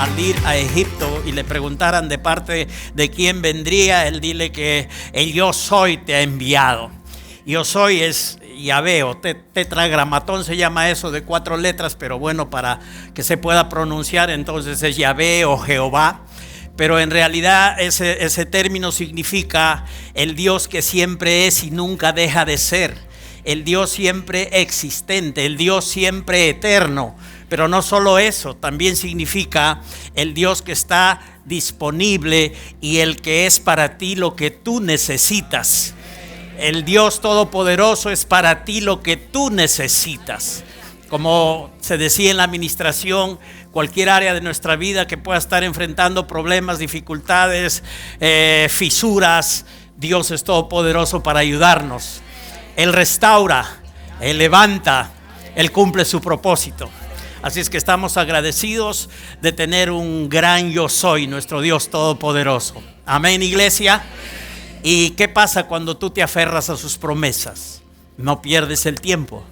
al ir a Egipto y le preguntaran de parte de quién vendría, él dile que el yo soy te ha enviado. Yo soy es Yahvé o tetragramatón, se llama eso, de 4 letras, pero bueno, para que se pueda pronunciar entonces es Yahvé o Jehová. Pero en realidad ese término significa el Dios que siempre es y nunca deja de ser, el Dios siempre existente, el Dios siempre eterno. Pero no solo eso, también significa el Dios que está disponible y el que es para ti lo que tú necesitas. El Dios todopoderoso es para ti lo que tú necesitas. Como se decía en la administración, cualquier área de nuestra vida que pueda estar enfrentando problemas, dificultades, fisuras, Dios es todopoderoso para ayudarnos. Él restaura, Él levanta, Él cumple su propósito. Así es que estamos agradecidos de tener un gran yo soy, nuestro Dios todopoderoso. Amén, iglesia. ¿Y qué pasa cuando tú te aferras a sus promesas? No pierdes el tiempo.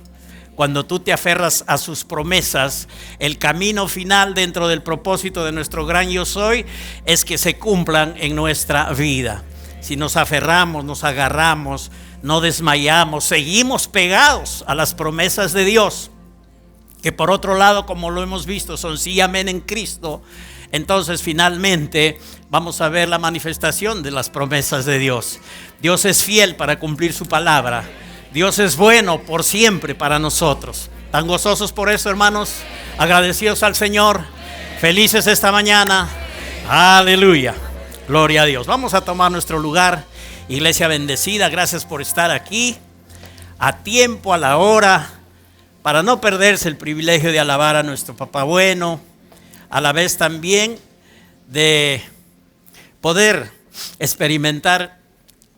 Cuando tú te aferras a sus promesas, el camino final dentro del propósito de nuestro gran yo soy es que se cumplan en nuestra vida. Si nos aferramos, nos agarramos, no desmayamos, seguimos pegados a las promesas de Dios, que por otro lado, como lo hemos visto, son sí y amén en Cristo. Entonces finalmente vamos a ver la manifestación de las promesas de Dios. Dios es fiel para cumplir su palabra. Dios es bueno por siempre para nosotros. ¿Tan gozosos por eso, hermanos? Agradecidos al Señor. Felices esta mañana. Aleluya. Gloria a Dios. Vamos a tomar nuestro lugar. Iglesia bendecida, gracias por estar aquí a tiempo, a la hora, para no perderse el privilegio de alabar a nuestro Papá bueno, a la vez también de poder experimentar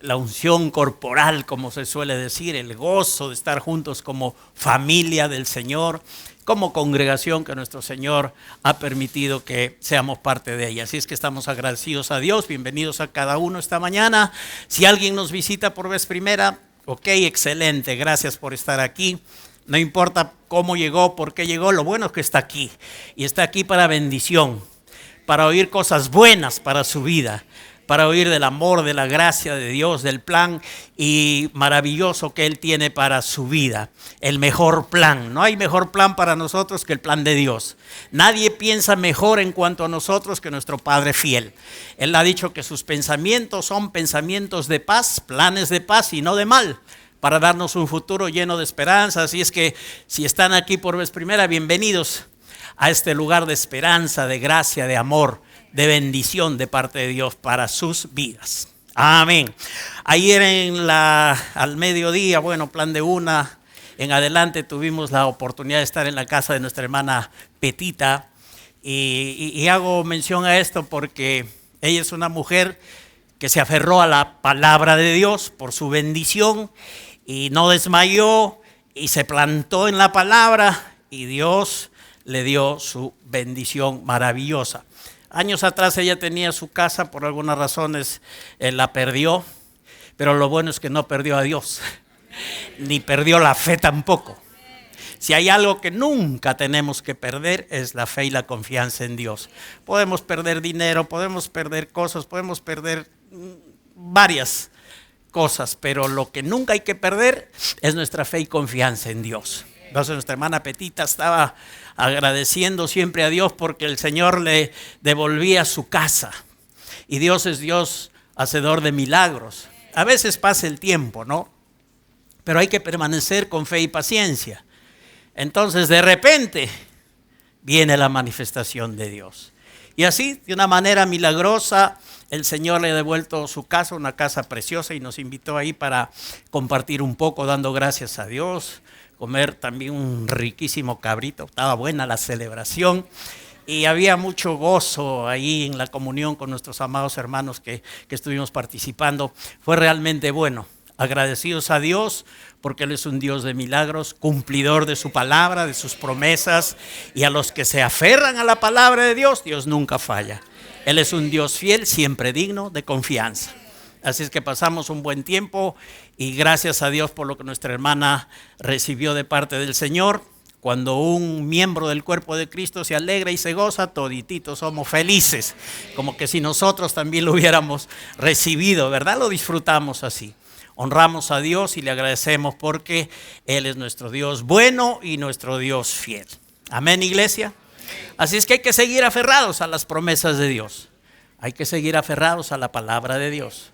la unción corporal, como se suele decir, el gozo de estar juntos como familia del Señor, como congregación que nuestro Señor ha permitido que seamos parte de ella. Así es que estamos agradecidos a Dios. Bienvenidos a cada uno esta mañana. Si alguien nos visita por vez primera, ok, excelente, gracias por estar aquí. No importa cómo llegó, por qué llegó, lo bueno es que está aquí. Y está aquí para bendición, para oír cosas buenas para su vida, para oír del amor, de la gracia de Dios, del plan y maravilloso que Él tiene para su vida. El mejor plan. No hay mejor plan para nosotros que el plan de Dios. Nadie piensa mejor en cuanto a nosotros que nuestro Padre fiel. Él ha dicho que sus pensamientos son pensamientos de paz, planes de paz y no de mal, para darnos un futuro lleno de esperanza. Así es que si están aquí por vez primera, bienvenidos a este lugar de esperanza, de gracia, de amor, de bendición de parte de Dios para sus vidas. Amén. Ayer al mediodía, bueno, plan de 1 en adelante, tuvimos la oportunidad de estar en la casa de nuestra hermana Petita. Y hago mención a esto porque ella es una mujer que se aferró a la palabra de Dios por su bendición y no desmayó y se plantó en la palabra y Dios le dio su bendición maravillosa. Años atrás ella tenía su casa, por algunas razones la perdió, pero lo bueno es que no perdió a Dios, ni perdió la fe tampoco. Si hay algo que nunca tenemos que perder es la fe y la confianza en Dios. Podemos perder dinero, podemos perder cosas, podemos perder varias cosas, pero lo que nunca hay que perder es nuestra fe y confianza en Dios. Entonces nuestra hermana Petita estaba agradeciendo siempre a Dios porque el Señor le devolvía su casa. Y Dios es Dios hacedor de milagros. A veces pasa el tiempo, ¿no? Pero hay que permanecer con fe y paciencia. Entonces de repente viene la manifestación de Dios. Y así, de una manera milagrosa, el Señor le ha devuelto su casa, una casa preciosa, y nos invitó ahí para compartir un poco, dando gracias a Dios, comer también un riquísimo cabrito. Estaba buena la celebración y había mucho gozo ahí en la comunión con nuestros amados hermanos que estuvimos participando. Fue realmente bueno. Agradecidos a Dios porque Él es un Dios de milagros, cumplidor de su palabra, de sus promesas, y a los que se aferran a la palabra de Dios, Dios nunca falla. Él es un Dios fiel, siempre digno de confianza. Así es que pasamos un buen tiempo y gracias a Dios por lo que nuestra hermana recibió de parte del Señor. Cuando un miembro del cuerpo de Cristo se alegra y se goza, todititos somos felices, como que si nosotros también lo hubiéramos recibido, ¿verdad? Lo disfrutamos así. Honramos a Dios y le agradecemos porque Él es nuestro Dios bueno y nuestro Dios fiel. Amén, iglesia. Así es que hay que seguir aferrados a las promesas de Dios. Hay que seguir aferrados a la palabra de Dios.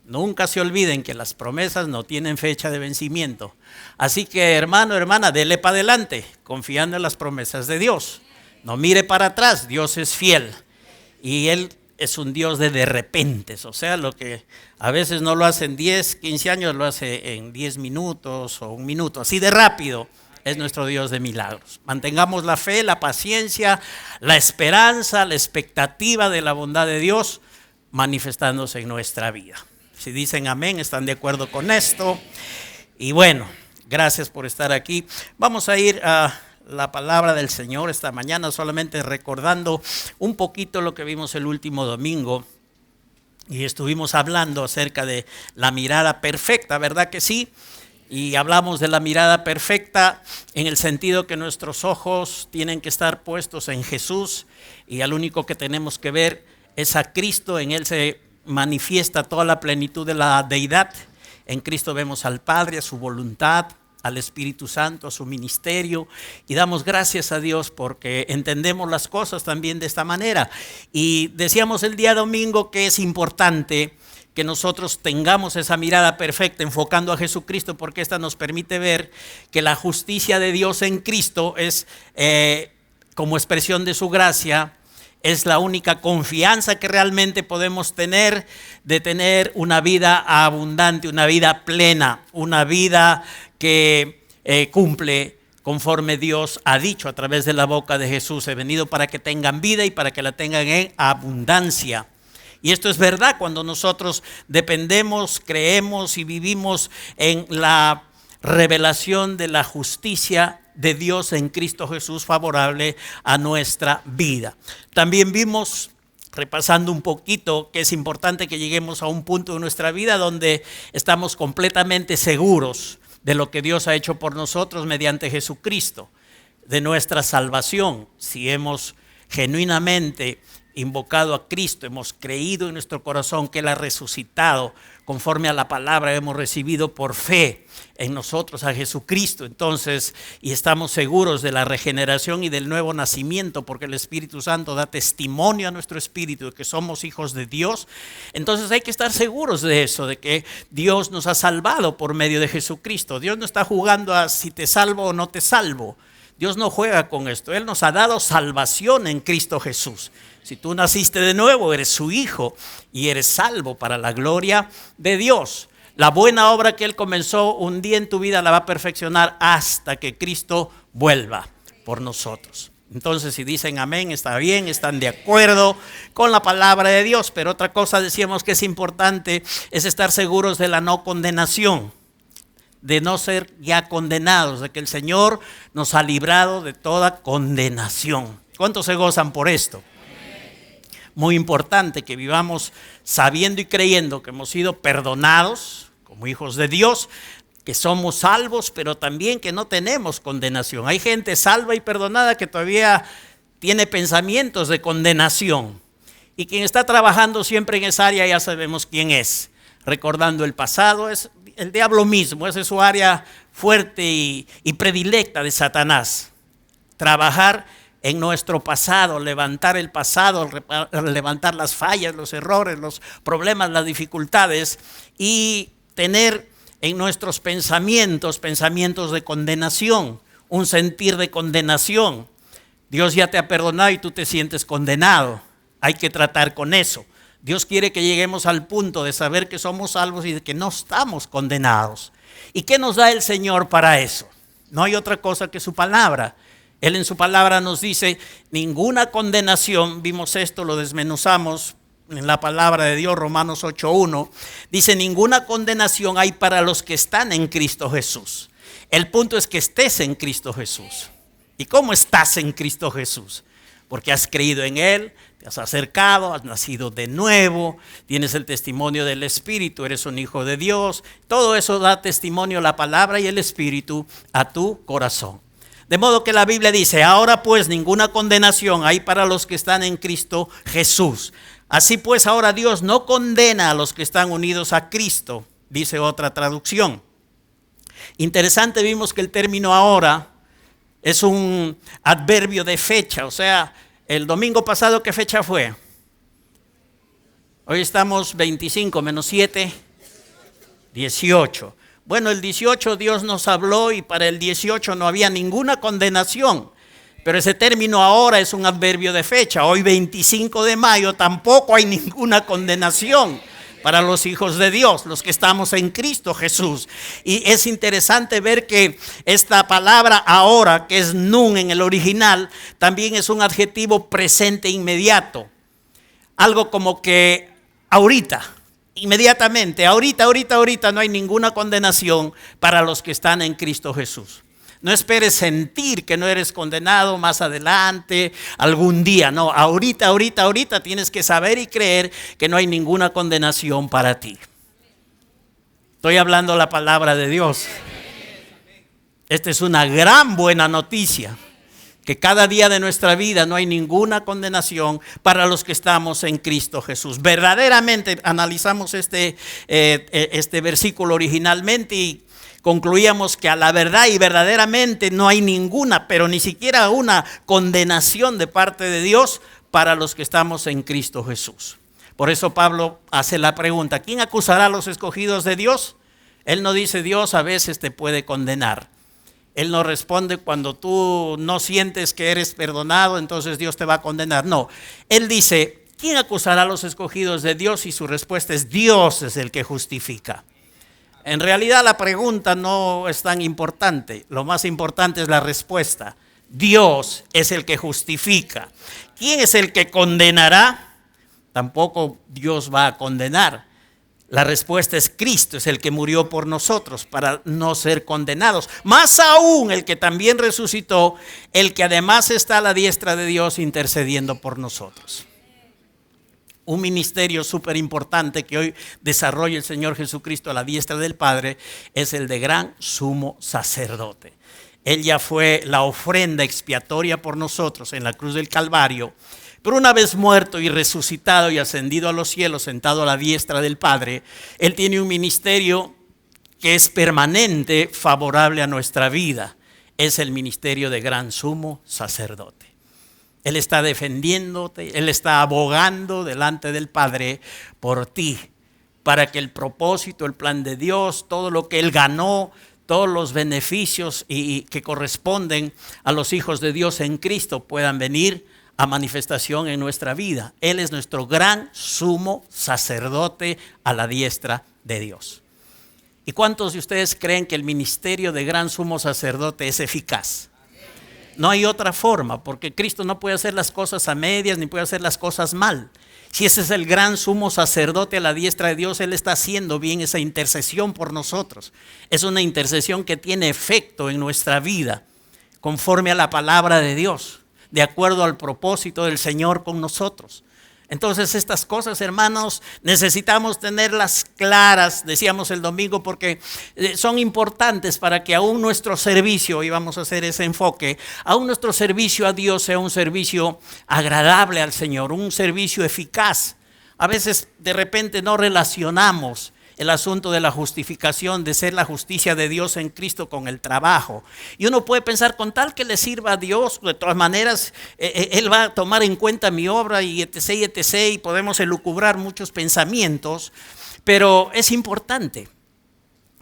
Nunca se olviden que las promesas no tienen fecha de vencimiento. Así que, hermano, hermana, dele para adelante, confiando en las promesas de Dios. No mire para atrás, Dios es fiel. Y Él es un Dios de repentes. O sea, lo que a veces no lo hace en 10, 15 años, lo hace en 10 minutos o 1 minuto. Así de rápido es nuestro Dios de milagros. Mantengamos la fe, la paciencia, la esperanza, la expectativa de la bondad de Dios manifestándose en nuestra vida. Si dicen amén, están de acuerdo con esto. Y bueno, gracias por estar aquí. Vamos a ir a la palabra del Señor esta mañana, solamente recordando un poquito lo que vimos el último domingo. Y estuvimos hablando acerca de la mirada perfecta, ¿verdad que sí? Y hablamos de la mirada perfecta en el sentido que nuestros ojos tienen que estar puestos en Jesús y al único que tenemos que ver es a Cristo. En Él se manifiesta toda la plenitud de la deidad. En Cristo vemos al Padre, a su voluntad, al Espíritu Santo, a su ministerio, y damos gracias a Dios porque entendemos las cosas también de esta manera. Y decíamos el día domingo que es importante que nosotros tengamos esa mirada perfecta enfocando a Jesucristo, porque esta nos permite ver que la justicia de Dios en Cristo es como expresión de su gracia. Es la única confianza que realmente podemos tener de tener una vida abundante, una vida plena, una vida que cumple conforme Dios ha dicho a través de la boca de Jesús. He venido para que tengan vida y para que la tengan en abundancia. Y esto es verdad cuando nosotros dependemos, creemos y vivimos en la revelación de la justicia de Dios en Cristo Jesús favorable a nuestra vida. También vimos, repasando un poquito, que es importante que lleguemos a un punto de nuestra vida donde estamos completamente seguros de lo que Dios ha hecho por nosotros mediante Jesucristo, de nuestra salvación. Si hemos genuinamente invocado a Cristo, hemos creído en nuestro corazón que Él ha resucitado conforme a la palabra, hemos recibido por fe en nosotros a Jesucristo, entonces, y estamos seguros de la regeneración y del nuevo nacimiento, porque el Espíritu Santo da testimonio a nuestro espíritu de que somos hijos de Dios. Entonces hay que estar seguros de eso, de que Dios nos ha salvado por medio de Jesucristo. Dios no está jugando a si te salvo o no te salvo. Dios no juega con esto. Él nos ha dado salvación en Cristo Jesús. Si tú naciste de nuevo, eres su hijo y eres salvo para la gloria de Dios. La buena obra que Él comenzó un día en tu vida la va a perfeccionar hasta que Cristo vuelva por nosotros. Entonces, si dicen amén, está bien, están de acuerdo con la palabra de Dios. Pero otra cosa decíamos que es importante es estar seguros de la no condenación, de no ser ya condenados, de que el Señor nos ha librado de toda condenación. ¿Cuántos se gozan por esto? Muy importante que vivamos sabiendo y creyendo que hemos sido perdonados como hijos de Dios, que somos salvos, pero también que no tenemos condenación. Hay gente salva y perdonada que todavía tiene pensamientos de condenación. Y quien está trabajando siempre en esa área ya sabemos quién es. Recordando el pasado, es el diablo mismo, esa es su área fuerte y predilecta de Satanás. Trabajar en nuestro pasado, levantar el pasado, levantar las fallas, los errores, los problemas, las dificultades y tener en nuestros pensamientos de condenación, un sentir de condenación. Dios ya te ha perdonado y tú te sientes condenado. Hay que tratar con eso. Dios quiere que lleguemos al punto de saber que somos salvos y de que no estamos condenados. ¿Y qué nos da el Señor para eso? No hay otra cosa que su palabra. Él en su palabra nos dice, ninguna condenación, vimos esto, lo desmenuzamos en la palabra de Dios, Romanos 8:1, dice, ninguna condenación hay para los que están en Cristo Jesús. El punto es que estés en Cristo Jesús. ¿Y cómo estás en Cristo Jesús? Porque has creído en Él, te has acercado, has nacido de nuevo, tienes el testimonio del Espíritu, eres un hijo de Dios. Todo eso da testimonio la palabra y el Espíritu a tu corazón. De modo que la Biblia dice, ahora pues ninguna condenación hay para los que están en Cristo Jesús. Así pues ahora Dios no condena a los que están unidos a Cristo, dice otra traducción. Interesante, vimos que el término ahora es un adverbio de fecha, o sea, el domingo pasado, ¿qué fecha fue? Hoy estamos 25 menos 7, 18. Bueno, el 18 Dios nos habló y para el 18 no había ninguna condenación. Pero ese término ahora es un adverbio de fecha. Hoy 25 de mayo tampoco hay ninguna condenación para los hijos de Dios, los que estamos en Cristo Jesús. Y es interesante ver que esta palabra ahora, que es nun en el original, también es un adjetivo presente inmediato. Algo como que ahorita, inmediatamente, ahorita no hay ninguna condenación para los que están en Cristo Jesús. No esperes sentir que no eres condenado más adelante, algún día. No, ahorita tienes que saber y creer que no hay ninguna condenación para ti. Estoy hablando la palabra de Dios. Esta es una gran buena noticia. Que cada día de nuestra vida no hay ninguna condenación para los que estamos en Cristo Jesús. Verdaderamente analizamos este versículo originalmente y concluíamos que a la verdad y verdaderamente no hay ninguna, pero ni siquiera una condenación de parte de Dios para los que estamos en Cristo Jesús. Por eso Pablo hace la pregunta, ¿quién acusará a los escogidos de Dios? Él no dice Dios a veces te puede condenar. Él no responde cuando tú no sientes que eres perdonado, entonces Dios te va a condenar. No, él dice, ¿quién acusará a los escogidos de Dios? Y su respuesta es, Dios es el que justifica. En realidad la pregunta no es tan importante, lo más importante es la respuesta. Dios es el que justifica. ¿Quién es el que condenará? Tampoco Dios va a condenar. La respuesta es Cristo, es el que murió por nosotros para no ser condenados. Más aún el que también resucitó, el que además está a la diestra de Dios intercediendo por nosotros. Un ministerio súper importante que hoy desarrolla el Señor Jesucristo a la diestra del Padre es el de gran sumo sacerdote. Él ya fue la ofrenda expiatoria por nosotros en la cruz del Calvario. Pero una vez muerto y resucitado y ascendido a los cielos, sentado a la diestra del Padre, Él tiene un ministerio que es permanente, favorable a nuestra vida. Es el ministerio de gran sumo sacerdote. Él está defendiéndote, Él está abogando delante del Padre por ti, para que el propósito, el plan de Dios, todo lo que Él ganó, todos los beneficios y que corresponden a los hijos de Dios en Cristo puedan venir a manifestación en nuestra vida. Él es nuestro gran sumo sacerdote a la diestra de Dios. ¿Y cuántos de ustedes creen que el ministerio de gran sumo sacerdote es eficaz? No hay otra forma, porque Cristo no puede hacer las cosas a medias ni puede hacer las cosas mal. Si ese es el gran sumo sacerdote a la diestra de Dios, Él está haciendo bien esa intercesión por nosotros. Es una intercesión que tiene efecto en nuestra vida, conforme a la palabra de Dios, de acuerdo al propósito del Señor con nosotros. Entonces estas cosas, hermanos, necesitamos tenerlas claras, decíamos el domingo, porque son importantes para que aún nuestro servicio, y vamos a hacer ese enfoque, aún nuestro servicio a Dios sea un servicio agradable al Señor, un servicio eficaz. A veces de repente no relacionamos el asunto de la justificación, de ser la justicia de Dios en Cristo con el trabajo. Y uno puede pensar, con tal que le sirva a Dios, de todas maneras, Él va a tomar en cuenta mi obra y etc., y podemos elucubrar muchos pensamientos. Pero es importante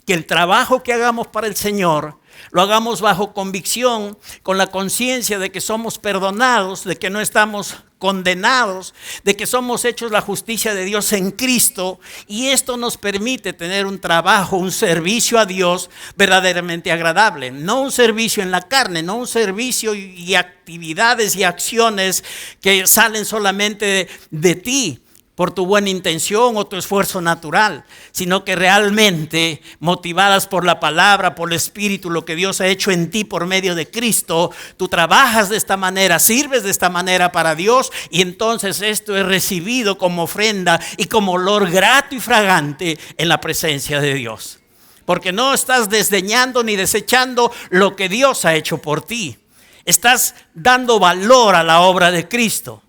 que el trabajo que hagamos para el Señor lo hagamos bajo convicción, con la conciencia de que somos perdonados, de que no estamos condenados, de que somos hechos la justicia de Dios en Cristo, y esto nos permite tener un trabajo, un servicio a Dios verdaderamente agradable, no un servicio en la carne, no un servicio y actividades y acciones que salen solamente de ti por tu buena intención o tu esfuerzo natural, sino que realmente motivadas por la palabra, por el Espíritu, lo que Dios ha hecho en ti por medio de Cristo, tú trabajas de esta manera, sirves de esta manera para Dios, y entonces esto es recibido como ofrenda y como olor grato y fragante en la presencia de Dios. porque no estás desdeñando ni desechando lo que Dios ha hecho por ti. Estás dando valor a la obra de Cristo.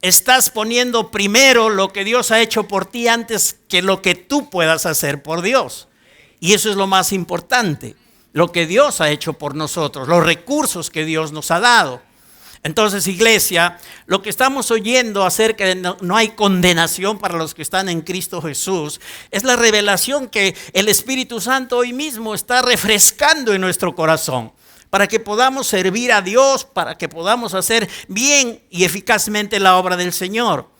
Estás poniendo primero lo que Dios ha hecho por ti antes que lo que tú puedas hacer por Dios. Y eso es lo más importante, lo que Dios ha hecho por nosotros, los recursos que Dios nos ha dado. Entonces, iglesia, lo que estamos oyendo acerca de no hay condenación para los que están en Cristo Jesús, es la revelación que el Espíritu Santo hoy mismo está refrescando en nuestro corazón, para que podamos servir a Dios, para que podamos hacer bien y eficazmente la obra del Señor.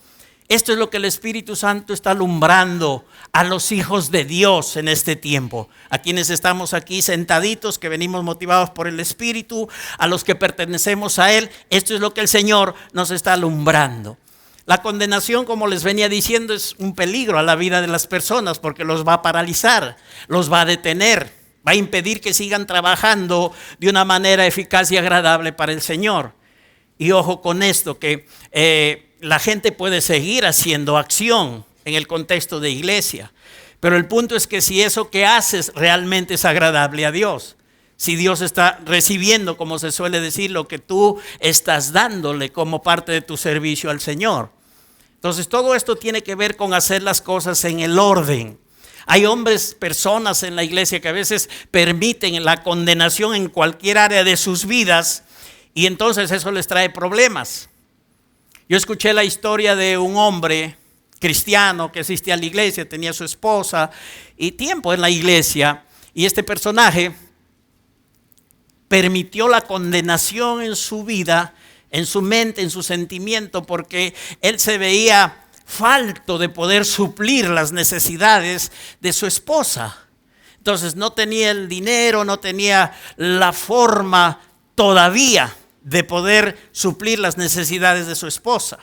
Esto es lo que el Espíritu Santo está alumbrando a los hijos de Dios en este tiempo. A quienes estamos aquí sentaditos, que venimos motivados por el Espíritu, a los que pertenecemos a Él, esto es lo que el Señor nos está alumbrando. La condenación, como les venía diciendo, es un peligro a la vida de las personas porque los va a paralizar, los va a detener, va a impedir que sigan trabajando de una manera eficaz y agradable para el Señor. Y ojo con esto, que la gente puede seguir haciendo acción en el contexto de iglesia, pero el punto es que si eso que haces realmente es agradable a Dios, si Dios está recibiendo, como se suele decir, lo que tú estás dándole como parte de tu servicio al Señor. Entonces todo esto tiene que ver con hacer las cosas en el orden. Hay hombres, personas en la iglesia que a veces permiten la condenación en cualquier área de sus vidas y entonces eso les trae problemas. Yo escuché la historia de un hombre cristiano que asistía a la iglesia, tenía su esposa y tiempo en la iglesia, y este personaje permitió la condenación en su vida, en su mente, en su sentimiento, porque él se veía falto de poder suplir las necesidades de su esposa. Entonces no tenía el dinero, no tenía la forma todavía de poder suplir las necesidades de su esposa.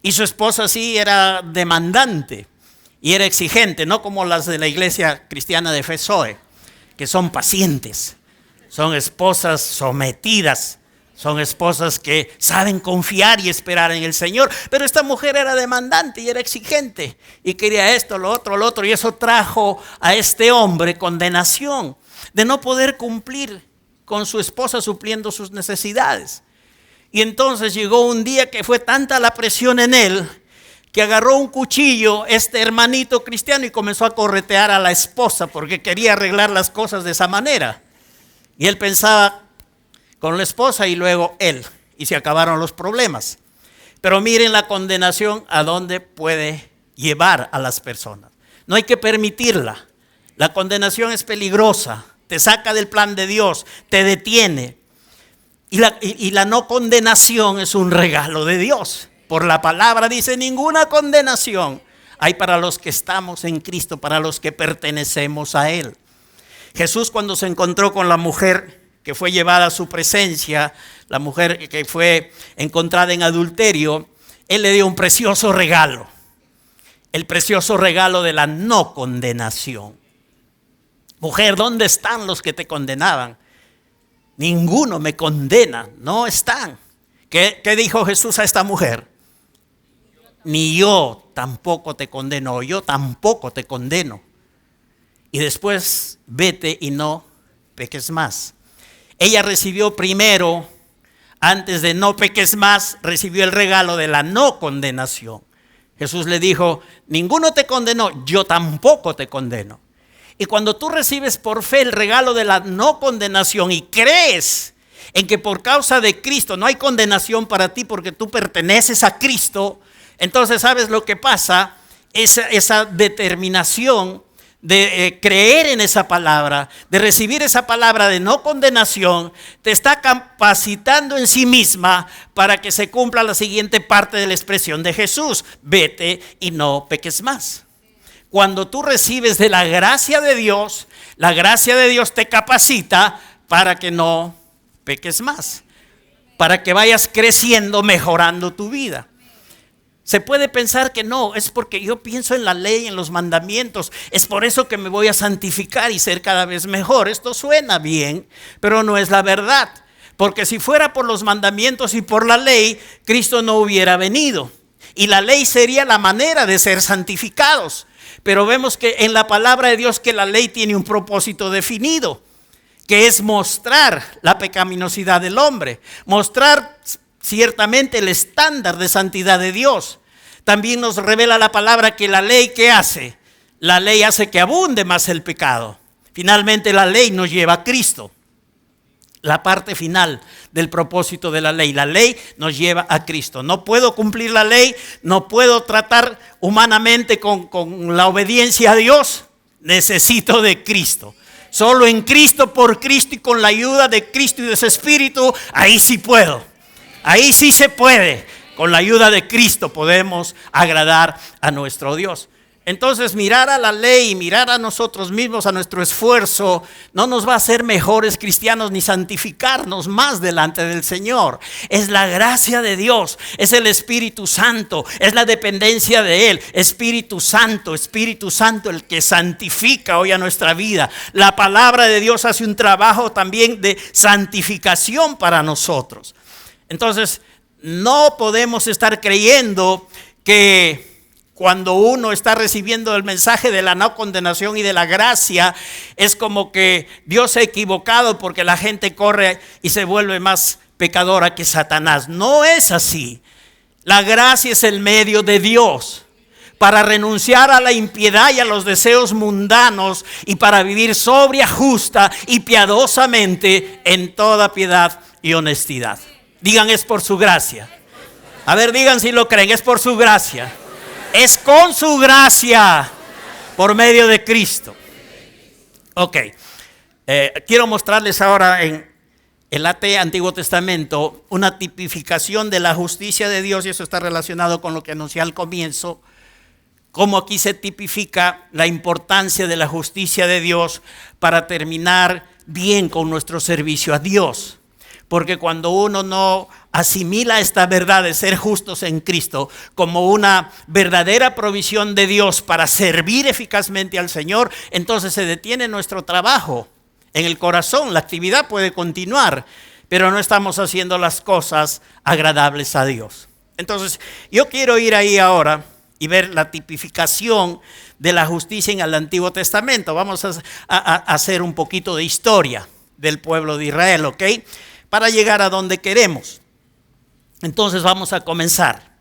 Y su esposa sí era demandante y era exigente, no como las de la iglesia cristiana de Efesoe, que son pacientes, son esposas sometidas, son esposas que saben confiar y esperar en el Señor. Pero esta mujer era demandante y era exigente y quería esto, lo otro, y eso trajo a este hombre condenación de no poder cumplir con su esposa supliendo sus necesidades. Y entonces llegó un día que fue tanta la presión en él que agarró un cuchillo, este hermanito cristiano, y comenzó a corretear a la esposa porque quería arreglar las cosas de esa manera. Y él pensaba con la esposa y luego él, y se acabaron los problemas. Pero miren la condenación a dónde puede llevar a las personas. No hay que permitirla. La condenación es peligrosa. Te saca del plan de Dios, te detiene. Y la no condenación es un regalo de Dios. Por la palabra dice, ninguna condenación hay para los que estamos en Cristo, para los que pertenecemos a Él. Jesús, cuando se encontró con la mujer que fue llevada a su presencia, la mujer que fue encontrada en adulterio, Él le dio un precioso regalo. El precioso regalo de la no condenación. Mujer, ¿dónde están los que te condenaban? Ninguno me condena, no están. ¿Qué dijo Jesús a esta mujer? Ni yo tampoco te condeno, yo tampoco te condeno. Y después vete y no peques más. Ella recibió primero, antes de no peques más, recibió el regalo de la no condenación. Jesús le dijo, ninguno te condenó, yo tampoco te condeno. Y cuando tú recibes por fe el regalo de la no condenación y crees en que por causa de Cristo no hay condenación para ti porque tú perteneces a Cristo, entonces ¿sabes lo que pasa? Esa determinación de creer en esa palabra, de recibir esa palabra de no condenación, te está capacitando en sí misma para que se cumpla la siguiente parte de la expresión de Jesús: vete y no peques más. Cuando tú recibes de la gracia de Dios, la gracia de Dios te capacita para que no peques más, para que vayas creciendo, mejorando tu vida. Se puede pensar que no, es porque yo pienso en la ley, en los mandamientos, es por eso que me voy a santificar y ser cada vez mejor. Esto suena bien, pero no es la verdad, porque si fuera por los mandamientos y por la ley, Cristo no hubiera venido, y la ley sería la manera de ser santificados. Pero vemos que en la palabra de Dios que la ley tiene un propósito definido, que es mostrar la pecaminosidad del hombre, mostrar ciertamente el estándar de santidad de Dios. También nos revela la palabra que la ley, ¿qué hace? La ley hace que abunde más el pecado. Finalmente la ley nos lleva a Cristo. La parte final del propósito de la ley. La ley nos lleva a Cristo. No puedo cumplir la ley, no puedo tratar humanamente con la obediencia a Dios. Necesito de Cristo. Solo en Cristo, por Cristo y con la ayuda de Cristo y de su Espíritu, ahí sí puedo. Ahí sí se puede. Con la ayuda de Cristo podemos agradar a nuestro Dios. Entonces mirar a la ley, mirar a nosotros mismos, a nuestro esfuerzo, no nos va a hacer mejores cristianos ni santificarnos más delante del Señor. Es la gracia de Dios, es el Espíritu Santo, es la dependencia de Él. Espíritu Santo el que santifica hoy a nuestra vida. La palabra de Dios hace un trabajo también de santificación para nosotros. Entonces no podemos estar creyendo que cuando uno está recibiendo el mensaje de la no condenación y de la gracia, es como que Dios se ha equivocado porque la gente corre y se vuelve más pecadora que Satanás. No es así. La gracia es el medio de Dios para renunciar a la impiedad y a los deseos mundanos y para vivir sobria, justa y piadosamente en toda piedad y honestidad. Digan, es por su gracia. A ver, digan si lo creen, es por su gracia. Es con su gracia, por medio de Cristo. Ok, quiero mostrarles ahora en el Antiguo Testamento una tipificación de la justicia de Dios, y eso está relacionado con lo que anuncié al comienzo, cómo aquí se tipifica la importancia de la justicia de Dios para terminar bien con nuestro servicio a Dios. Porque cuando uno no asimila esta verdad de ser justos en Cristo como una verdadera provisión de Dios para servir eficazmente al Señor, entonces se detiene nuestro trabajo en el corazón. La actividad puede continuar, pero no estamos haciendo las cosas agradables a Dios. Entonces, yo quiero ir ahí ahora y ver la tipificación de la justicia en el Antiguo Testamento. Vamos a hacer un poquito de historia del pueblo de Israel, ¿ok? Para llegar a donde queremos. Entonces vamos a comenzar.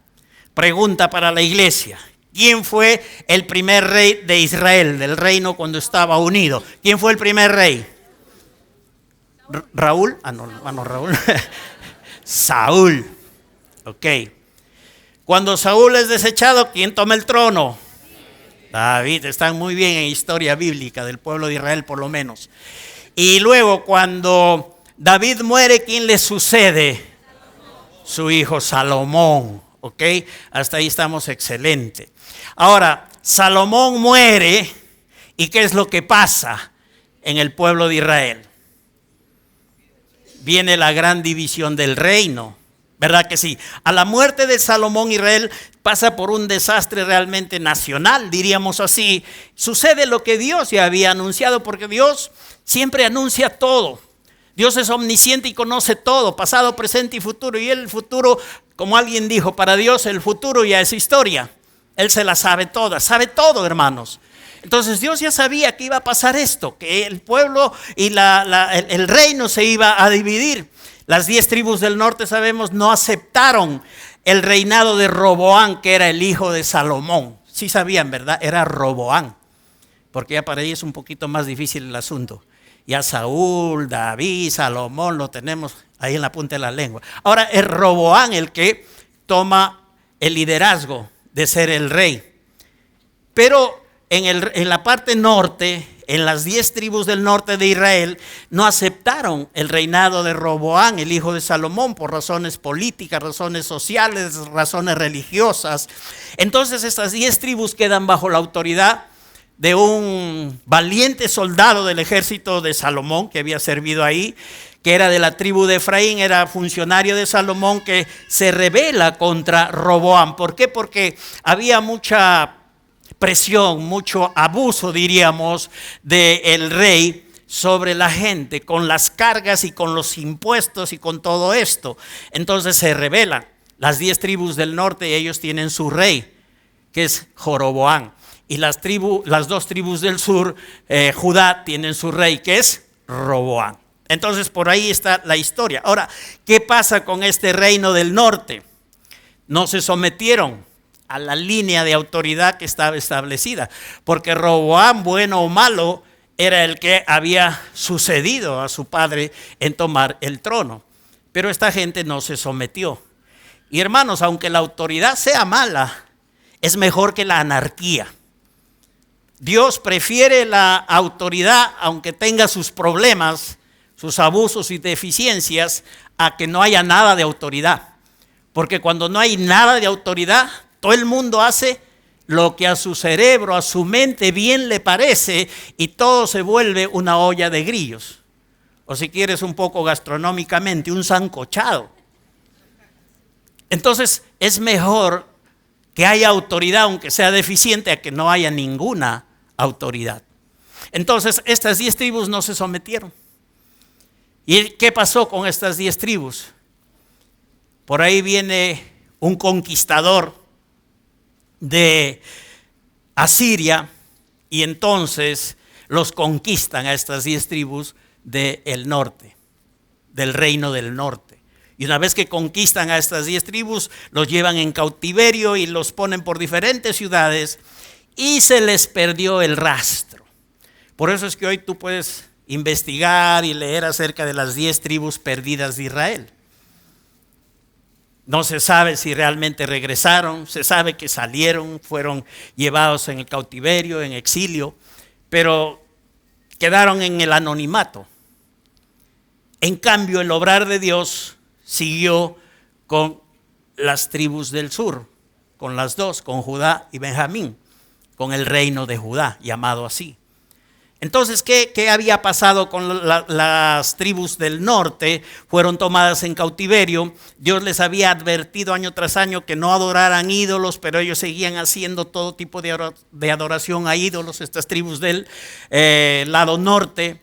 Pregunta para la iglesia. ¿Quién fue el primer rey de Israel, del reino cuando estaba unido? ¿Quién fue el primer rey? ¿Raúl? No, Raúl. Saúl. Ok. Cuando Saúl es desechado, ¿quién toma el trono? David. Están muy bien en historia bíblica del pueblo de Israel, por lo menos. Y luego cuando David muere, ¿quién le sucede? Su hijo Salomón, ¿ok? Hasta ahí estamos excelente. Ahora, Salomón muere, ¿y qué es lo que pasa en el pueblo de Israel? Viene la gran división del reino, ¿verdad que sí? A la muerte de Salomón, Israel pasa por un desastre realmente nacional, diríamos así. Sucede lo que Dios ya había anunciado, porque Dios siempre anuncia todo. Dios es omnisciente y conoce todo, pasado, presente y futuro. Y el futuro, como alguien dijo, para Dios el futuro ya es historia. Él se la sabe toda, sabe todo, hermanos. Entonces Dios ya sabía que iba a pasar esto, que el pueblo y el reino se iba a dividir. Las 10 tribus del norte, sabemos, no aceptaron el reinado de Roboán, que era el hijo de Salomón. Sí sabían, ¿verdad? Era Roboán, porque ya para ellos es un poquito más difícil el asunto. Ya Saúl, David, Salomón lo tenemos ahí en la punta de la lengua. Ahora es Roboán el que toma el liderazgo de ser el rey. Pero en la parte norte, en las 10 tribus del norte de Israel, no aceptaron el reinado de Roboán, el hijo de Salomón, por razones políticas, razones sociales, razones religiosas. Entonces estas 10 tribus quedan bajo la autoridad de un valiente soldado del ejército de Salomón que había servido ahí, que era de la tribu de Efraín, era funcionario de Salomón, que se rebela contra Roboán. ¿Por qué? Porque había mucha presión, mucho abuso, diríamos, del rey sobre la gente, con las cargas y con los impuestos y con todo esto. Entonces se rebelan las 10 tribus del norte y ellos tienen su rey, que es Joroboán. y las dos tribus del sur, Judá, tienen su rey, que es Roboam. Entonces por ahí está la historia. Ahora, ¿qué pasa con este reino del norte? No se sometieron a la línea de autoridad que estaba establecida, porque Roboam, bueno o malo, era el que había sucedido a su padre en tomar el trono. Pero esta gente no se sometió. Y hermanos, aunque la autoridad sea mala, es mejor que la anarquía. Dios prefiere la autoridad, aunque tenga sus problemas, sus abusos y deficiencias, a que no haya nada de autoridad. Porque cuando no hay nada de autoridad, todo el mundo hace lo que a su cerebro, a su mente bien le parece, y todo se vuelve una olla de grillos. O si quieres un poco gastronómicamente, un sancochado. Entonces es mejor que haya autoridad, aunque sea deficiente, a que no haya ninguna autoridad. Entonces estas 10 tribus no se sometieron. ¿Y qué pasó con estas 10 tribus? Por ahí viene un conquistador de Asiria y entonces los conquistan a estas 10 tribus del norte, del reino del norte. Y una vez que conquistan a estas 10 tribus, los llevan en cautiverio y los ponen por diferentes ciudades y se les perdió el rastro. Por eso es que hoy tú puedes investigar y leer acerca de las 10 tribus perdidas de Israel. No se sabe si realmente regresaron, se sabe que salieron, fueron llevados en el cautiverio, en exilio, pero quedaron en el anonimato. En cambio, el obrar de Dios siguió con las tribus del sur, con las dos, con Judá y Benjamín, con el reino de Judá, llamado así. Entonces, ¿qué había pasado con las tribus del norte? Fueron tomadas en cautiverio. Dios les había advertido año tras año que no adoraran ídolos, pero ellos seguían haciendo todo tipo de adoración a ídolos, estas tribus del lado norte.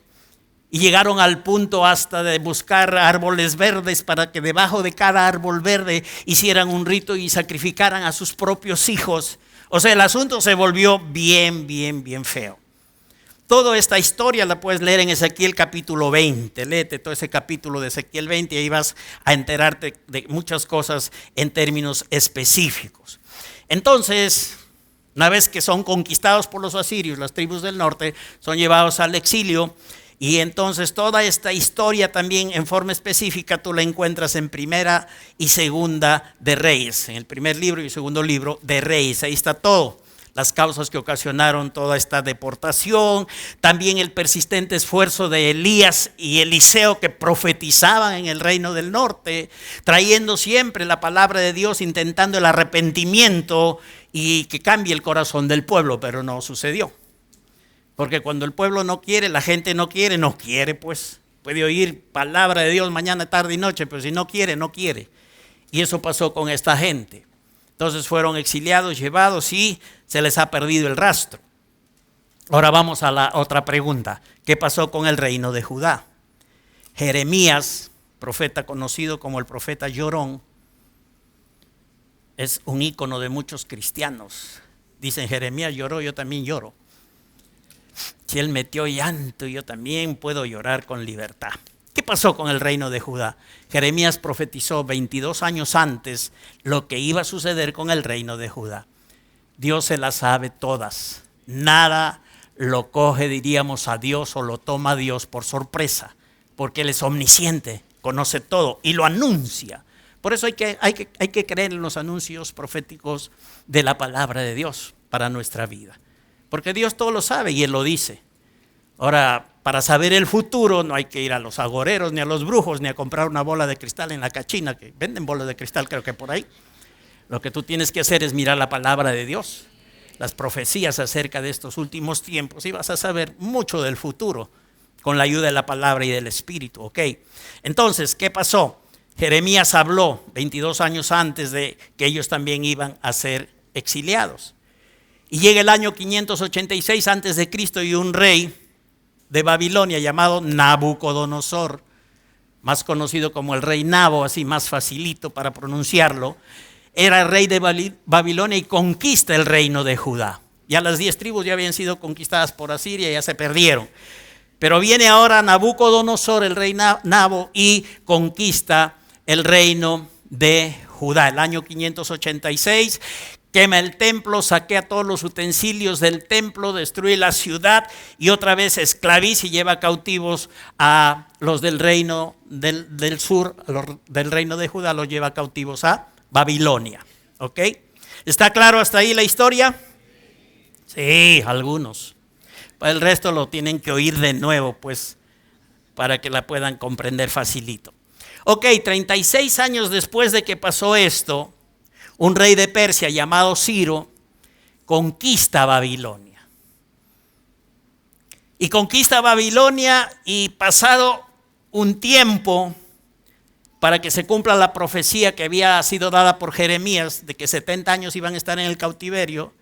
Y llegaron al punto hasta de buscar árboles verdes para que debajo de cada árbol verde hicieran un rito y sacrificaran a sus propios hijos. O sea, el asunto se volvió bien feo. Toda esta historia la puedes leer en Ezequiel capítulo 20. Léete todo ese capítulo de Ezequiel 20 y ahí vas a enterarte de muchas cosas en términos específicos. Entonces, una vez que son conquistados por los asirios, las tribus del norte son llevados al exilio. Y entonces toda esta historia también en forma específica tú la encuentras en Primera y Segunda de Reyes. En el primer libro y segundo libro de Reyes. Ahí está todo. Las causas que ocasionaron toda esta deportación, también el persistente esfuerzo de Elías y Eliseo que profetizaban en el reino del norte, trayendo siempre la palabra de Dios, intentando el arrepentimiento y que cambie el corazón del pueblo, pero no sucedió. Porque cuando el pueblo no quiere, la gente no quiere, pues puede oír palabra de Dios mañana, tarde y noche, pero si no quiere, no quiere. Y eso pasó con esta gente. Entonces fueron exiliados, llevados y se les ha perdido el rastro. Ahora vamos a la otra pregunta. ¿Qué pasó con el reino de Judá? Jeremías, profeta conocido como el profeta llorón, es un ícono de muchos cristianos. Dicen, Jeremías lloró, yo también lloro. Si él metió llanto, yo también puedo llorar con libertad. ¿Qué pasó con el reino de Judá? Jeremías profetizó 22 años antes lo que iba a suceder con el reino de Judá. Dios se las sabe todas. Nada lo coge, diríamos, a Dios o lo toma a Dios por sorpresa, porque Él es omnisciente, conoce todo y lo anuncia. Por eso hay que creer en los anuncios proféticos de la palabra de Dios para nuestra vida. Porque Dios todo lo sabe y Él lo dice. Ahora, para saber el futuro no hay que ir a los agoreros, ni a los brujos, ni a comprar una bola de cristal en la cachina, que venden bolas de cristal creo que por ahí. Lo que tú tienes que hacer es mirar la palabra de Dios, las profecías acerca de estos últimos tiempos y vas a saber mucho del futuro con la ayuda de la palabra y del Espíritu, ¿ok? Entonces, ¿qué pasó? Jeremías habló 22 años antes de que ellos también iban a ser exiliados. Y llega el año 586 antes de Cristo y un rey de Babilonia llamado Nabucodonosor, más conocido como el rey Nabo, así más facilito para pronunciarlo, era rey de Babilonia y conquista el reino de Judá. Ya las 10 tribus ya habían sido conquistadas por Asiria, ya se perdieron. Pero viene ahora Nabucodonosor, el rey Nabo, y conquista el reino de Judá. El año 586, quema el templo, saquea todos los utensilios del templo, destruye la ciudad y otra vez esclaviza y lleva cautivos a los del reino del sur, del reino de Judá, los lleva cautivos a Babilonia. ¿Ok? ¿Está claro hasta ahí la historia? Sí, algunos. El resto lo tienen que oír de nuevo, pues, para que la puedan comprender facilito. Ok, 36 años después de que pasó esto, un rey de Persia llamado Ciro conquista Babilonia. Y conquista Babilonia y pasado un tiempo, para que se cumpla la profecía que había sido dada por Jeremías, de que 70 años iban a estar en el cautiverio,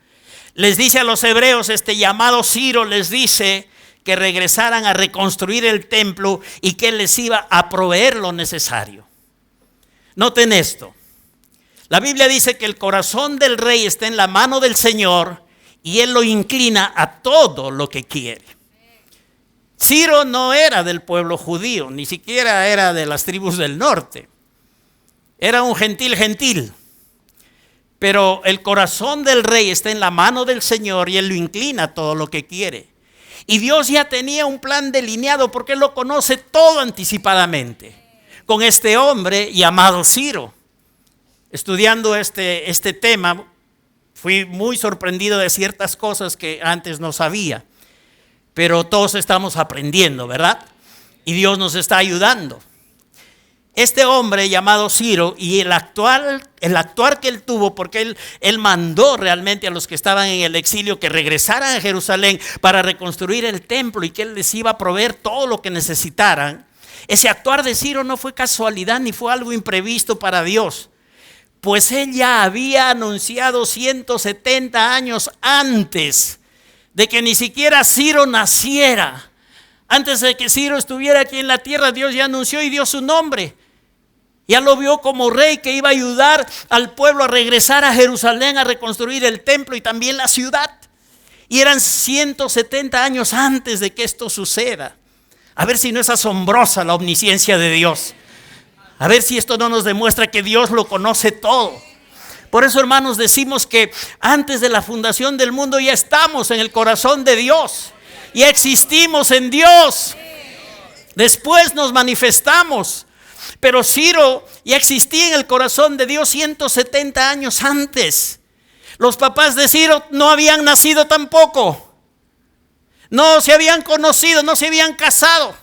les dice a los hebreos, llamado Ciro les dice que regresaran a reconstruir el templo y que él les iba a proveer lo necesario. Noten esto. La Biblia dice que el corazón del rey está en la mano del Señor y él lo inclina a todo lo que quiere. Ciro no era del pueblo judío, ni siquiera era de las tribus del norte. Era un gentil. Pero el corazón del rey está en la mano del Señor y él lo inclina a todo lo que quiere. Y Dios ya tenía un plan delineado porque él lo conoce todo anticipadamente. Con este hombre llamado Ciro. Estudiando este tema, fui muy sorprendido de ciertas cosas que antes no sabía. Pero todos estamos aprendiendo, ¿verdad? Y Dios nos está ayudando. Este hombre llamado Ciro y el actuar que él tuvo, porque él mandó realmente a los que estaban en el exilio que regresaran a Jerusalén para reconstruir el templo y que él les iba a proveer todo lo que necesitaran. Ese actuar de Ciro no fue casualidad ni fue algo imprevisto para Dios, pues él ya había anunciado 170 años antes de que ni siquiera Ciro naciera. Antes de que Ciro estuviera aquí en la tierra, Dios ya anunció y dio su nombre. Ya lo vio como rey que iba a ayudar al pueblo a regresar a Jerusalén, a reconstruir el templo y también la ciudad. Y eran 170 años antes de que esto suceda. A ver si no es asombrosa la omnisciencia de Dios. A ver si esto no nos demuestra que Dios lo conoce todo. Por eso, hermanos, decimos que antes de la fundación del mundo ya estamos en el corazón de Dios. Ya existimos en Dios. Después nos manifestamos. Pero Ciro ya existía en el corazón de Dios 170 años antes. Los papás de Ciro no habían nacido tampoco. No se habían conocido, no se habían casado.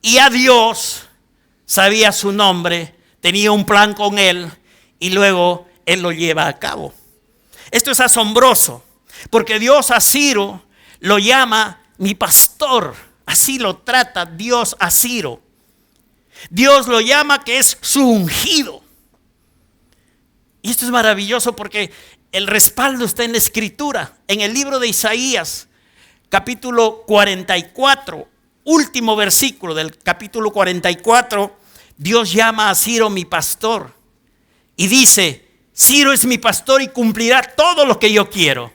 Y a Dios sabía su nombre, tenía un plan con él y luego él lo lleva a cabo. Esto es asombroso porque Dios a Ciro lo llama mi pastor. Así lo trata Dios a Ciro. Dios lo llama que es su ungido. Y esto es maravilloso porque el respaldo está en la escritura. En el libro de Isaías, capítulo 44, último versículo del capítulo 44, Dios llama a Ciro mi pastor. Y dice, Ciro es mi pastor y cumplirá todo lo que yo quiero.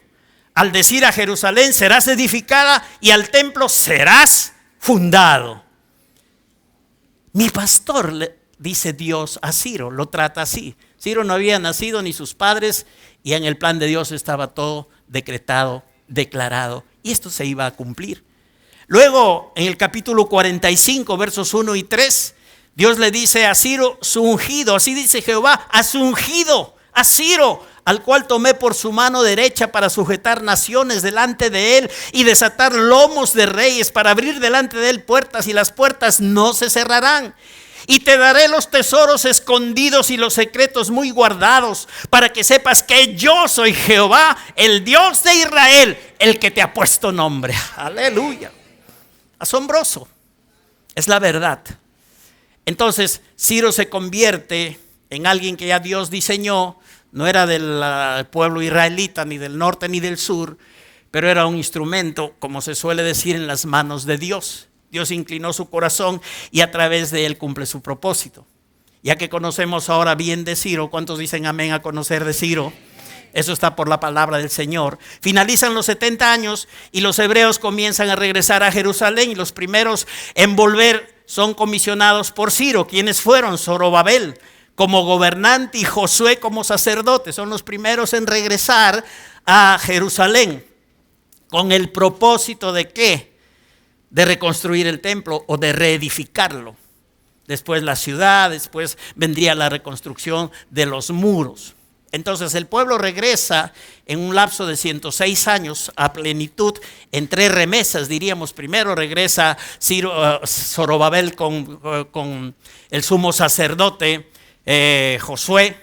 Al decir a Jerusalén serás edificada y al templo serás fundado. Mi pastor, le dice Dios a Ciro, lo trata así. Ciro no había nacido ni sus padres y en el plan de Dios estaba todo decretado, declarado y esto se iba a cumplir. Luego en el capítulo 45 versos 1 y 3, Dios le dice a Ciro su ungido, así dice Jehová, a su ungido, a Ciro, al cual tomé por su mano derecha para sujetar naciones delante de él y desatar lomos de reyes, para abrir delante de él puertas y las puertas no se cerrarán. Y te daré los tesoros escondidos y los secretos muy guardados, para que sepas que yo soy Jehová, el Dios de Israel, el que te ha puesto nombre. Aleluya. Asombroso. Es la verdad. Entonces Ciro se convierte en alguien que ya Dios diseñó. No era del pueblo israelita, ni del norte ni del sur, pero era un instrumento, como se suele decir, en las manos de Dios. Dios inclinó su corazón y a través de él cumple su propósito. Ya que conocemos ahora bien de Ciro, ¿cuántos dicen amén a conocer de Ciro? Eso está por la palabra del Señor. Finalizan los 70 años y los hebreos comienzan a regresar a Jerusalén, y los primeros en volver son comisionados por Ciro. ¿Quiénes fueron? Zorobabel como gobernante y Josué como sacerdote. Son los primeros en regresar a Jerusalén. ¿Con el propósito de qué? De reconstruir el templo o de reedificarlo. Después la ciudad, después vendría la reconstrucción de los muros. Entonces el pueblo regresa en un lapso de 106 años a plenitud en 3 remesas, diríamos. Primero regresa Zorobabel con el sumo sacerdote Josué,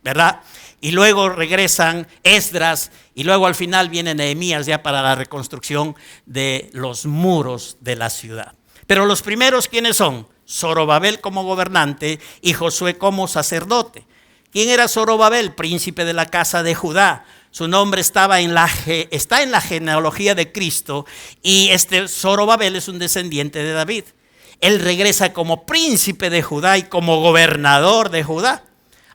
¿verdad? Y luego regresan Esdras, y luego al final viene Nehemías ya para la reconstrucción de los muros de la ciudad. Pero los primeros, ¿quiénes son? Zorobabel como gobernante y Josué como sacerdote. ¿Quién era Zorobabel? Príncipe de la casa de Judá. Su nombre está en la genealogía de Cristo, y Zorobabel es un descendiente de David. Él regresa como príncipe de Judá y como gobernador de Judá.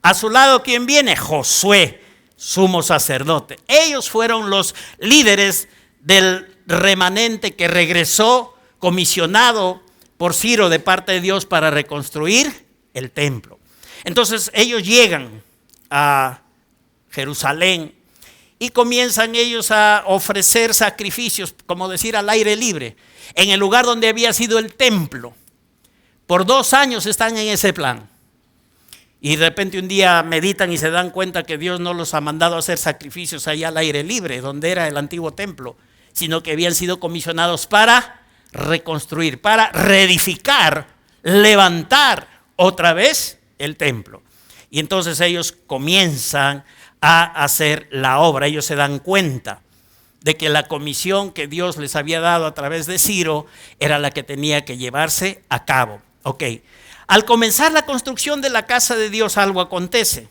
A su lado, ¿quién viene? Josué, sumo sacerdote. Ellos fueron los líderes del remanente que regresó comisionado por Ciro de parte de Dios para reconstruir el templo. Entonces ellos llegan a Jerusalén y comienzan ellos a ofrecer sacrificios, como decir, al aire libre, en el lugar donde había sido el templo. Por 2 años están en ese plan. Y de repente un día meditan y se dan cuenta que Dios no los ha mandado a hacer sacrificios allá al aire libre, donde era el antiguo templo, sino que habían sido comisionados para reconstruir, para reedificar, levantar otra vez el templo. Y entonces ellos comienzan a hacer la obra. Ellos se dan cuenta de que la comisión que Dios les había dado a través de Ciro era la que tenía que llevarse a cabo. Ok. Al comenzar la construcción de la casa de Dios, algo acontece.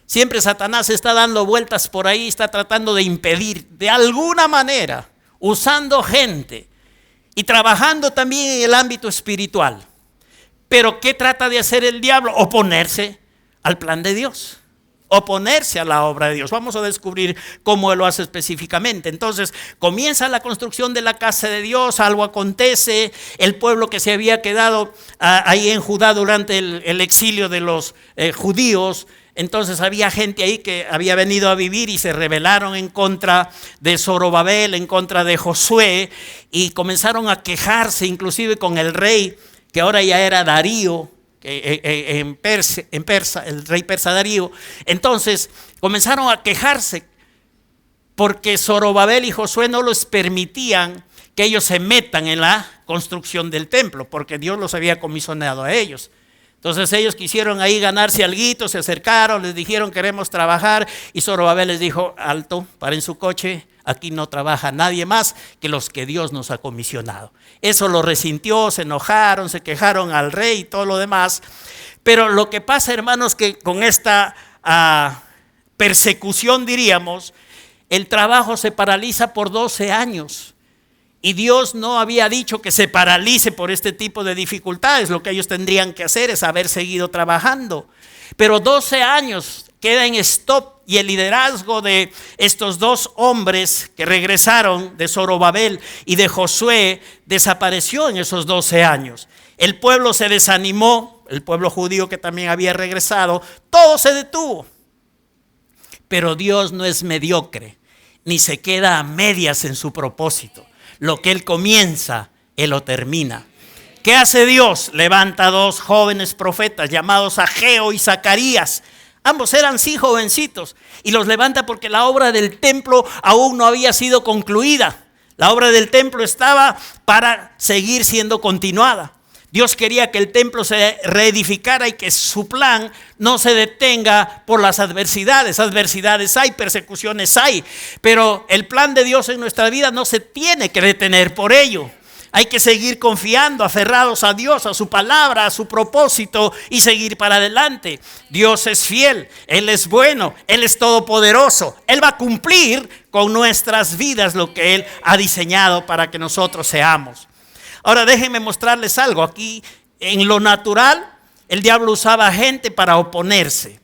Siempre Satanás está dando vueltas por ahí, está tratando de impedir de alguna manera, usando gente y trabajando también en el ámbito espiritual. Pero ¿qué trata de hacer el diablo? Oponerse al plan de Dios, oponerse a la obra de Dios. Vamos a descubrir cómo él lo hace específicamente. Entonces comienza la construcción de la casa de Dios, algo acontece. El pueblo que se había quedado ahí en Judá durante el exilio de los judíos, entonces había gente ahí que había venido a vivir y se rebelaron en contra de Zorobabel, en contra de Josué, y comenzaron a quejarse inclusive con el rey, que ahora ya era Darío, en Persa, el rey persa Darío. Entonces comenzaron a quejarse porque Zorobabel y Josué no les permitían que ellos se metan en la construcción del templo, porque Dios los había comisionado a ellos. Entonces ellos quisieron ahí ganarse alguito, se acercaron, les dijeron queremos trabajar, y Zorobabel les dijo: alto, paren su coche, aquí no trabaja nadie más que los que Dios nos ha comisionado. Eso lo resintió, se enojaron, se quejaron al rey y todo lo demás. Pero lo que pasa, hermanos, que con esta persecución, diríamos, el trabajo se paraliza por 12 años. Y Dios no había dicho que se paralice por este tipo de dificultades. Lo que ellos tendrían que hacer es haber seguido trabajando. Pero 12 años queda en stop, y el liderazgo de estos 2 hombres que regresaron, de Zorobabel y de Josué, desapareció en esos 12 años. El pueblo se desanimó, el pueblo judío que también había regresado, todo se detuvo. Pero Dios no es mediocre, ni se queda a medias en su propósito. Lo que Él comienza, Él lo termina. ¿Qué hace Dios? Levanta 2 jóvenes profetas llamados Ageo y Zacarías. Ambos eran sí jovencitos, y los levanta porque la obra del templo aún no había sido concluida. La obra del templo estaba para seguir siendo continuada. Dios quería que el templo se reedificara y que su plan no se detenga por las adversidades. Adversidades hay, persecuciones hay, pero el plan de Dios en nuestra vida no se tiene que detener por ello. Hay que seguir confiando, aferrados a Dios, a su palabra, a su propósito, y seguir para adelante. Dios es fiel, Él es bueno, Él es todopoderoso. Él va a cumplir con nuestras vidas lo que Él ha diseñado para que nosotros seamos. Ahora déjenme mostrarles algo. Aquí en lo natural el diablo usaba gente para oponerse,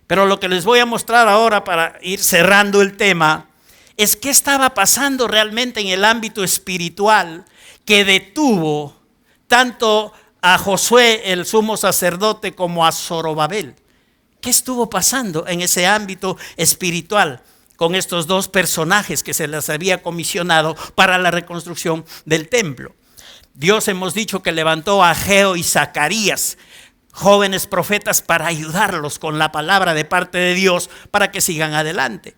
Pero lo que les voy a mostrar ahora para ir cerrando el tema es qué estaba pasando realmente en el ámbito espiritual que detuvo tanto a Josué, el sumo sacerdote, como a Zorobabel. ¿Qué estuvo pasando en ese ámbito espiritual con estos dos personajes que se les había comisionado para la reconstrucción del templo? Dios, hemos dicho, que levantó a Ageo y Zacarías, jóvenes profetas, para ayudarlos con la palabra de parte de Dios para que sigan adelante.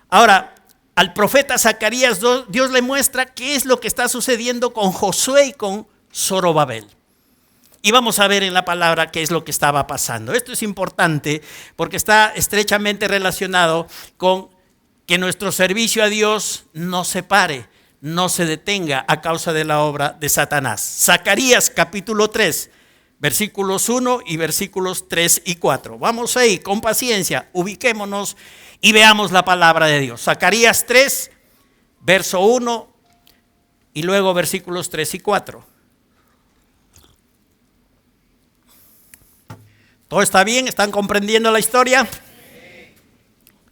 Ahora, al profeta Zacarías, Dios le muestra qué es lo que está sucediendo con Josué y con Zorobabel. Y vamos a ver en la palabra qué es lo que estaba pasando. Esto es importante porque está estrechamente relacionado con que nuestro servicio a Dios no se pare, no se detenga a causa de la obra de Satanás. Zacarías capítulo 3, versículos 1 y versículos 3 y 4. Vamos ahí con paciencia, ubiquémonos y veamos la palabra de Dios. Zacarías 3, verso 1 y luego versículos 3 y 4. ¿Todo está bien? ¿Están comprendiendo la historia?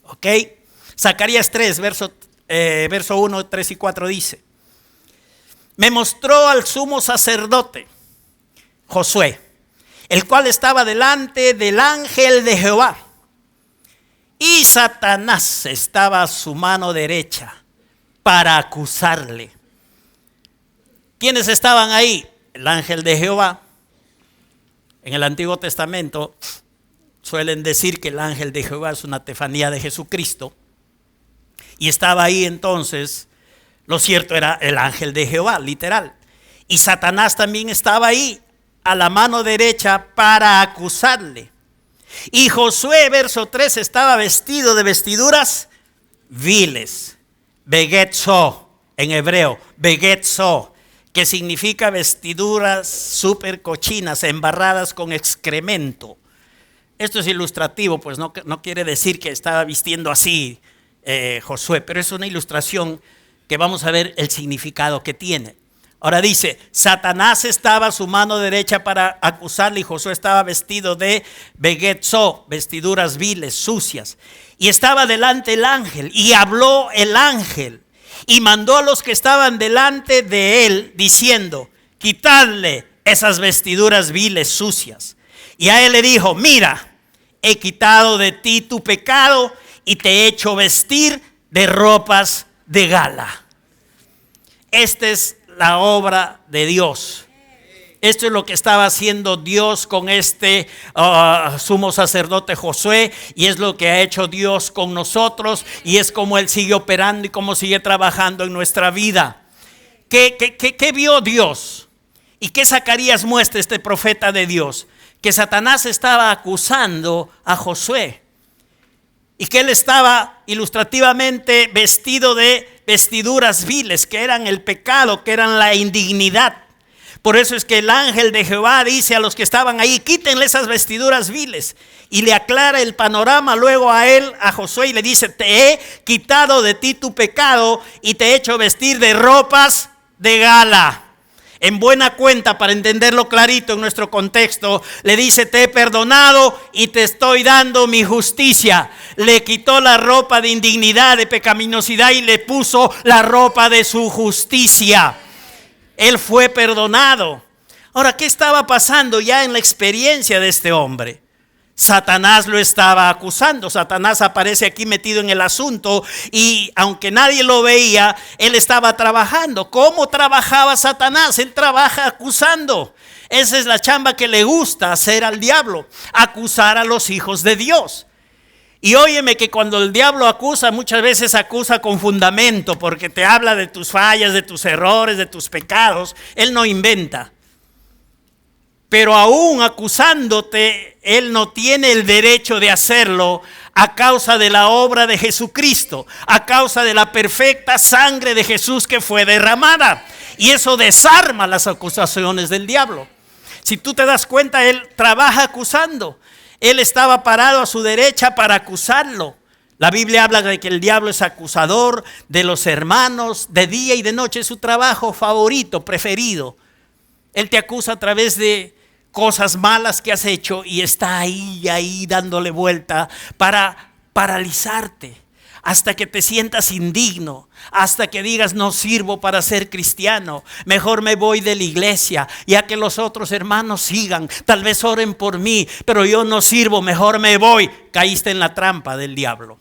Ok. Zacarías 3, verso 1, 3 y 4 dice: me mostró al sumo sacerdote Josué, el cual estaba delante del ángel de Jehová, y Satanás estaba a su mano derecha para acusarle. ¿Quiénes estaban ahí? El ángel de Jehová. En el Antiguo Testamento suelen decir que el ángel de Jehová es una tefanía de Jesucristo. Y estaba ahí entonces, lo cierto era el ángel de Jehová, literal. Y Satanás también estaba ahí, a la mano derecha, para acusarle. Y Josué, verso 3, estaba vestido de vestiduras viles. Begetzo, en hebreo, begetzo, que significa vestiduras súper cochinas, embarradas con excremento. Esto es ilustrativo, pues no quiere decir que estaba vistiendo así Josué, pero es una ilustración que vamos a ver el significado que tiene. Ahora dice, Satanás estaba a su mano derecha para acusarle, y Josué estaba vestido de begetzo, vestiduras viles, sucias. Y estaba delante el ángel, y habló el ángel, y mandó a los que estaban delante de él, diciendo: quitadle esas vestiduras viles, sucias. Y a él le dijo: mira, he quitado de ti tu pecado, y te he hecho vestir de ropas de gala. Esta es la obra de Dios. Esto es lo que estaba haciendo Dios con este sumo sacerdote Josué, y es lo que ha hecho Dios con nosotros, y es como Él sigue operando y cómo sigue trabajando en nuestra vida. ¿Qué vio Dios? ¿Y qué Zacarías muestra, este profeta de Dios? Que Satanás estaba acusando a Josué, y que él estaba ilustrativamente vestido de vestiduras viles, que eran el pecado, que eran la indignidad. Por eso es que el ángel de Jehová dice a los que estaban ahí: quítenle esas vestiduras viles. Y le aclara el panorama luego a él, a Josué, y le dice: te he quitado de ti tu pecado y te he hecho vestir de ropas de gala. En buena cuenta, para entenderlo clarito en nuestro contexto, le dice: te he perdonado y te estoy dando mi justicia. Le quitó la ropa de indignidad, de pecaminosidad, y le puso la ropa de su justicia. Él fue perdonado. Ahora, ¿qué estaba pasando ya en la experiencia de este hombre? Satanás lo estaba acusando. Satanás aparece aquí metido en el asunto, y aunque nadie lo veía, él estaba trabajando. ¿Cómo trabajaba Satanás? Él trabaja acusando. Esa es la chamba que le gusta hacer al diablo: acusar a los hijos de Dios. Y óyeme que cuando el diablo acusa, muchas veces acusa con fundamento, porque te habla de tus fallas, de tus errores, de tus pecados. Él no inventa. Pero aún acusándote, él no tiene el derecho de hacerlo a causa de la obra de Jesucristo, a causa de la perfecta sangre de Jesús que fue derramada. Y eso desarma las acusaciones del diablo. Si tú te das cuenta, él trabaja acusando. Él estaba parado a su derecha para acusarlo. La Biblia habla de que el diablo es acusador de los hermanos de día y de noche. Es su trabajo favorito, preferido. Él te acusa a través de cosas malas que has hecho y está ahí dándole vuelta para paralizarte, hasta que te sientas indigno, hasta que digas no sirvo para ser cristiano, mejor me voy de la iglesia, ya que los otros hermanos sigan, tal vez oren por mí, pero yo no sirvo, mejor me voy. Caíste en la trampa del diablo.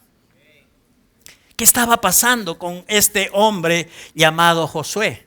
¿Qué estaba pasando con este hombre llamado Josué?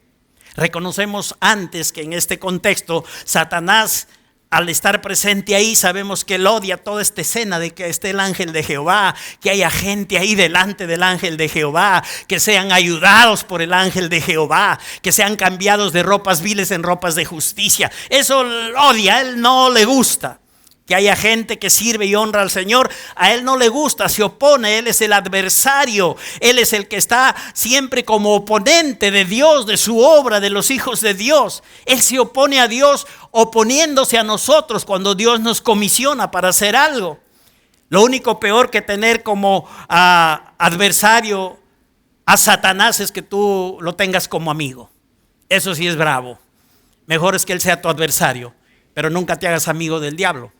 Reconocemos antes que en este contexto Satanás, al estar presente ahí, sabemos que él odia toda esta escena de que esté el ángel de Jehová, que haya gente ahí delante del ángel de Jehová, que sean ayudados por el ángel de Jehová, que sean cambiados de ropas viles en ropas de justicia. Eso odia, a él no le gusta. Que haya gente que sirve y honra al Señor, a él no le gusta, se opone, él es el adversario, él es el que está siempre como oponente de Dios, de su obra, de los hijos de Dios. Él se opone a Dios oponiéndose a nosotros cuando Dios nos comisiona para hacer algo. Lo único peor que tener como adversario a Satanás es que tú lo tengas como amigo. Eso sí es bravo. Mejor es que él sea tu adversario, pero nunca te hagas amigo del diablo.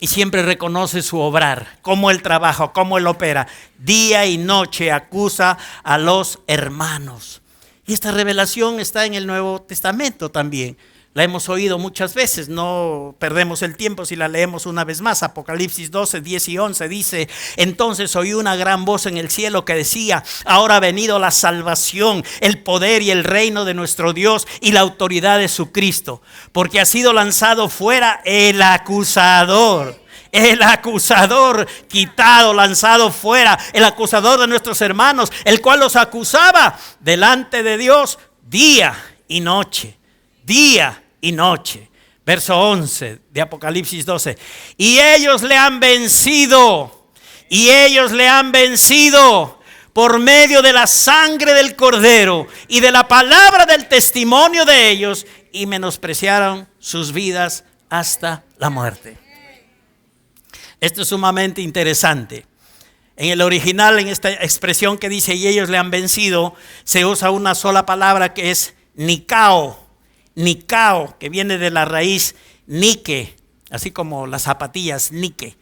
Y siempre reconoce su obrar, cómo él trabaja, cómo él opera. Día y noche acusa a los hermanos. Y esta revelación está en el Nuevo Testamento también. La hemos oído muchas veces, no perdemos el tiempo si la leemos una vez más. Apocalipsis 12, 10 y 11 dice: entonces oí una gran voz en el cielo que decía: ahora ha venido la salvación, el poder y el reino de nuestro Dios y la autoridad de su Cristo, porque ha sido lanzado fuera el acusador. El acusador quitado, lanzado fuera, el acusador de nuestros hermanos, el cual los acusaba delante de Dios día y noche. Día y noche. Verso 11 de Apocalipsis 12. Y ellos le han vencido. Y ellos le han vencido por medio de la sangre del Cordero y de la palabra del testimonio de ellos, y menospreciaron sus vidas hasta la muerte. Esto es sumamente interesante. En el original, en esta expresión que dice y ellos le han vencido, se usa una sola palabra que es nikao. Nikao, que viene de la raíz Nike, así como las zapatillas Nike.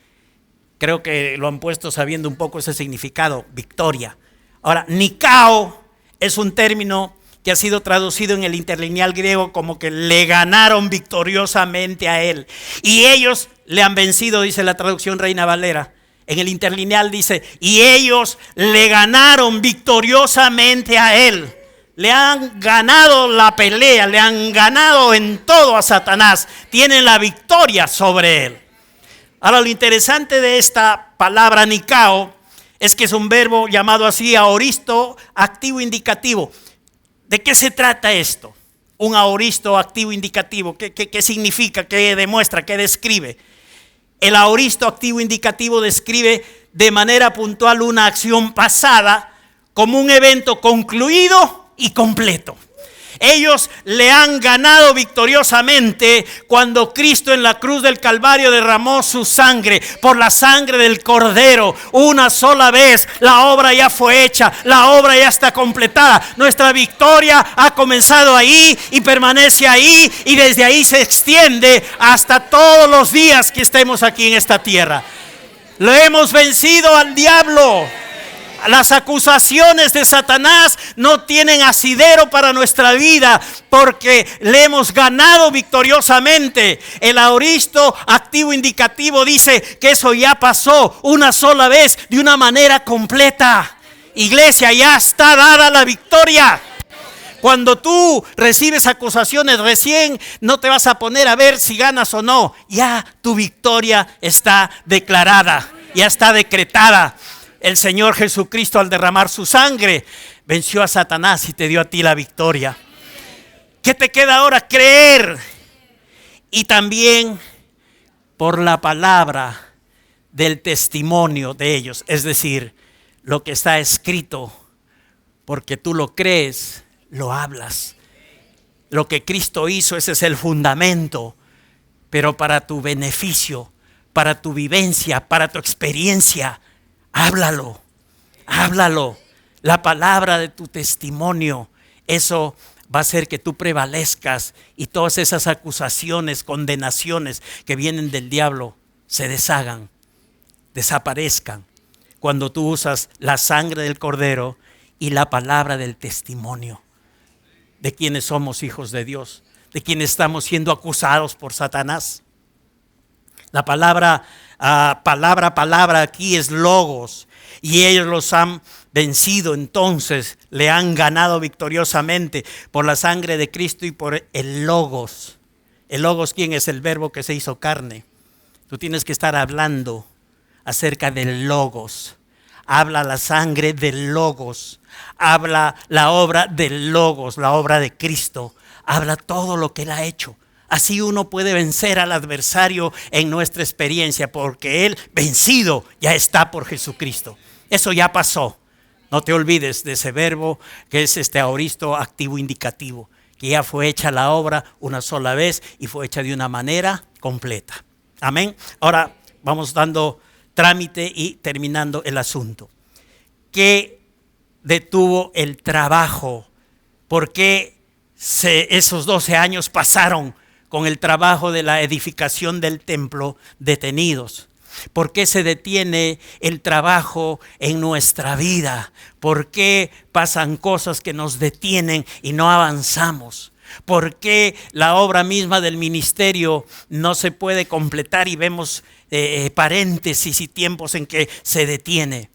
Creo que lo han puesto sabiendo un poco ese significado, victoria. Ahora, nikao es un término que ha sido traducido en el interlineal griego como que le ganaron victoriosamente a él. Y ellos le han vencido, dice la traducción Reina Valera. En el interlineal dice, y ellos le ganaron victoriosamente a él. Le han ganado la pelea, le han ganado en todo a Satanás. Tienen la victoria sobre él. Ahora, lo interesante de esta palabra nikao es que es un verbo llamado así, aoristo, activo indicativo. ¿De qué se trata esto? Un aoristo activo indicativo. ¿Qué significa? ¿Qué demuestra? ¿Qué describe? El aoristo activo indicativo describe de manera puntual una acción pasada como un evento concluido y completo. Ellos le han ganado victoriosamente cuando Cristo en la cruz del Calvario derramó su sangre, por la sangre del Cordero, una sola vez. La obra ya fue hecha, la obra ya está completada. Nuestra victoria ha comenzado ahí y permanece ahí, y desde ahí se extiende hasta todos los días que estemos aquí en esta tierra. Le hemos vencido al diablo. Las acusaciones de Satanás no tienen asidero para nuestra vida, porque le hemos ganado victoriosamente. El aoristo activo indicativo dice que eso ya pasó una sola vez de una manera completa. Iglesia, ya está dada la victoria. Cuando tú recibes acusaciones recién, no te vas a poner a ver si ganas o no. Ya tu victoria está declarada, ya está decretada. El Señor Jesucristo, al derramar su sangre, venció a Satanás y te dio a ti la victoria. ¿Qué te queda ahora? Creer. Y también por la palabra del testimonio de ellos. Es decir, lo que está escrito, porque tú lo crees, lo hablas. Lo que Cristo hizo, ese es el fundamento. Pero para tu beneficio, para tu vivencia, para tu experiencia, háblalo, háblalo. La palabra de tu testimonio, eso va a hacer que tú prevalezcas y todas esas acusaciones, condenaciones que vienen del diablo se deshagan, desaparezcan, cuando tú usas la sangre del Cordero y la palabra del testimonio de quienes somos hijos de Dios, de quienes estamos siendo acusados por Satanás. La palabra aquí es logos, y ellos los han vencido, entonces le han ganado victoriosamente por la sangre de Cristo y por el logos. El logos, ¿quién es? El verbo que se hizo carne. Tú tienes que estar hablando acerca del logos. Habla la sangre del logos, habla la obra del logos, la obra de Cristo, habla todo lo que Él ha hecho. Así uno puede vencer al adversario en nuestra experiencia, porque Él vencido ya está por Jesucristo. Eso ya pasó. No te olvides de ese verbo que es aoristo activo indicativo, que ya fue hecha la obra una sola vez y fue hecha de una manera completa. Amén. Ahora vamos dando trámite y terminando el asunto. ¿Qué detuvo el trabajo? ¿Por qué esos 12 años pasaron con el trabajo de la edificación del templo detenidos? ¿Por qué se detiene el trabajo en nuestra vida? ¿Por qué pasan cosas que nos detienen y no avanzamos? ¿Por qué la obra misma del ministerio no se puede completar y vemos paréntesis y tiempos en que se detiene?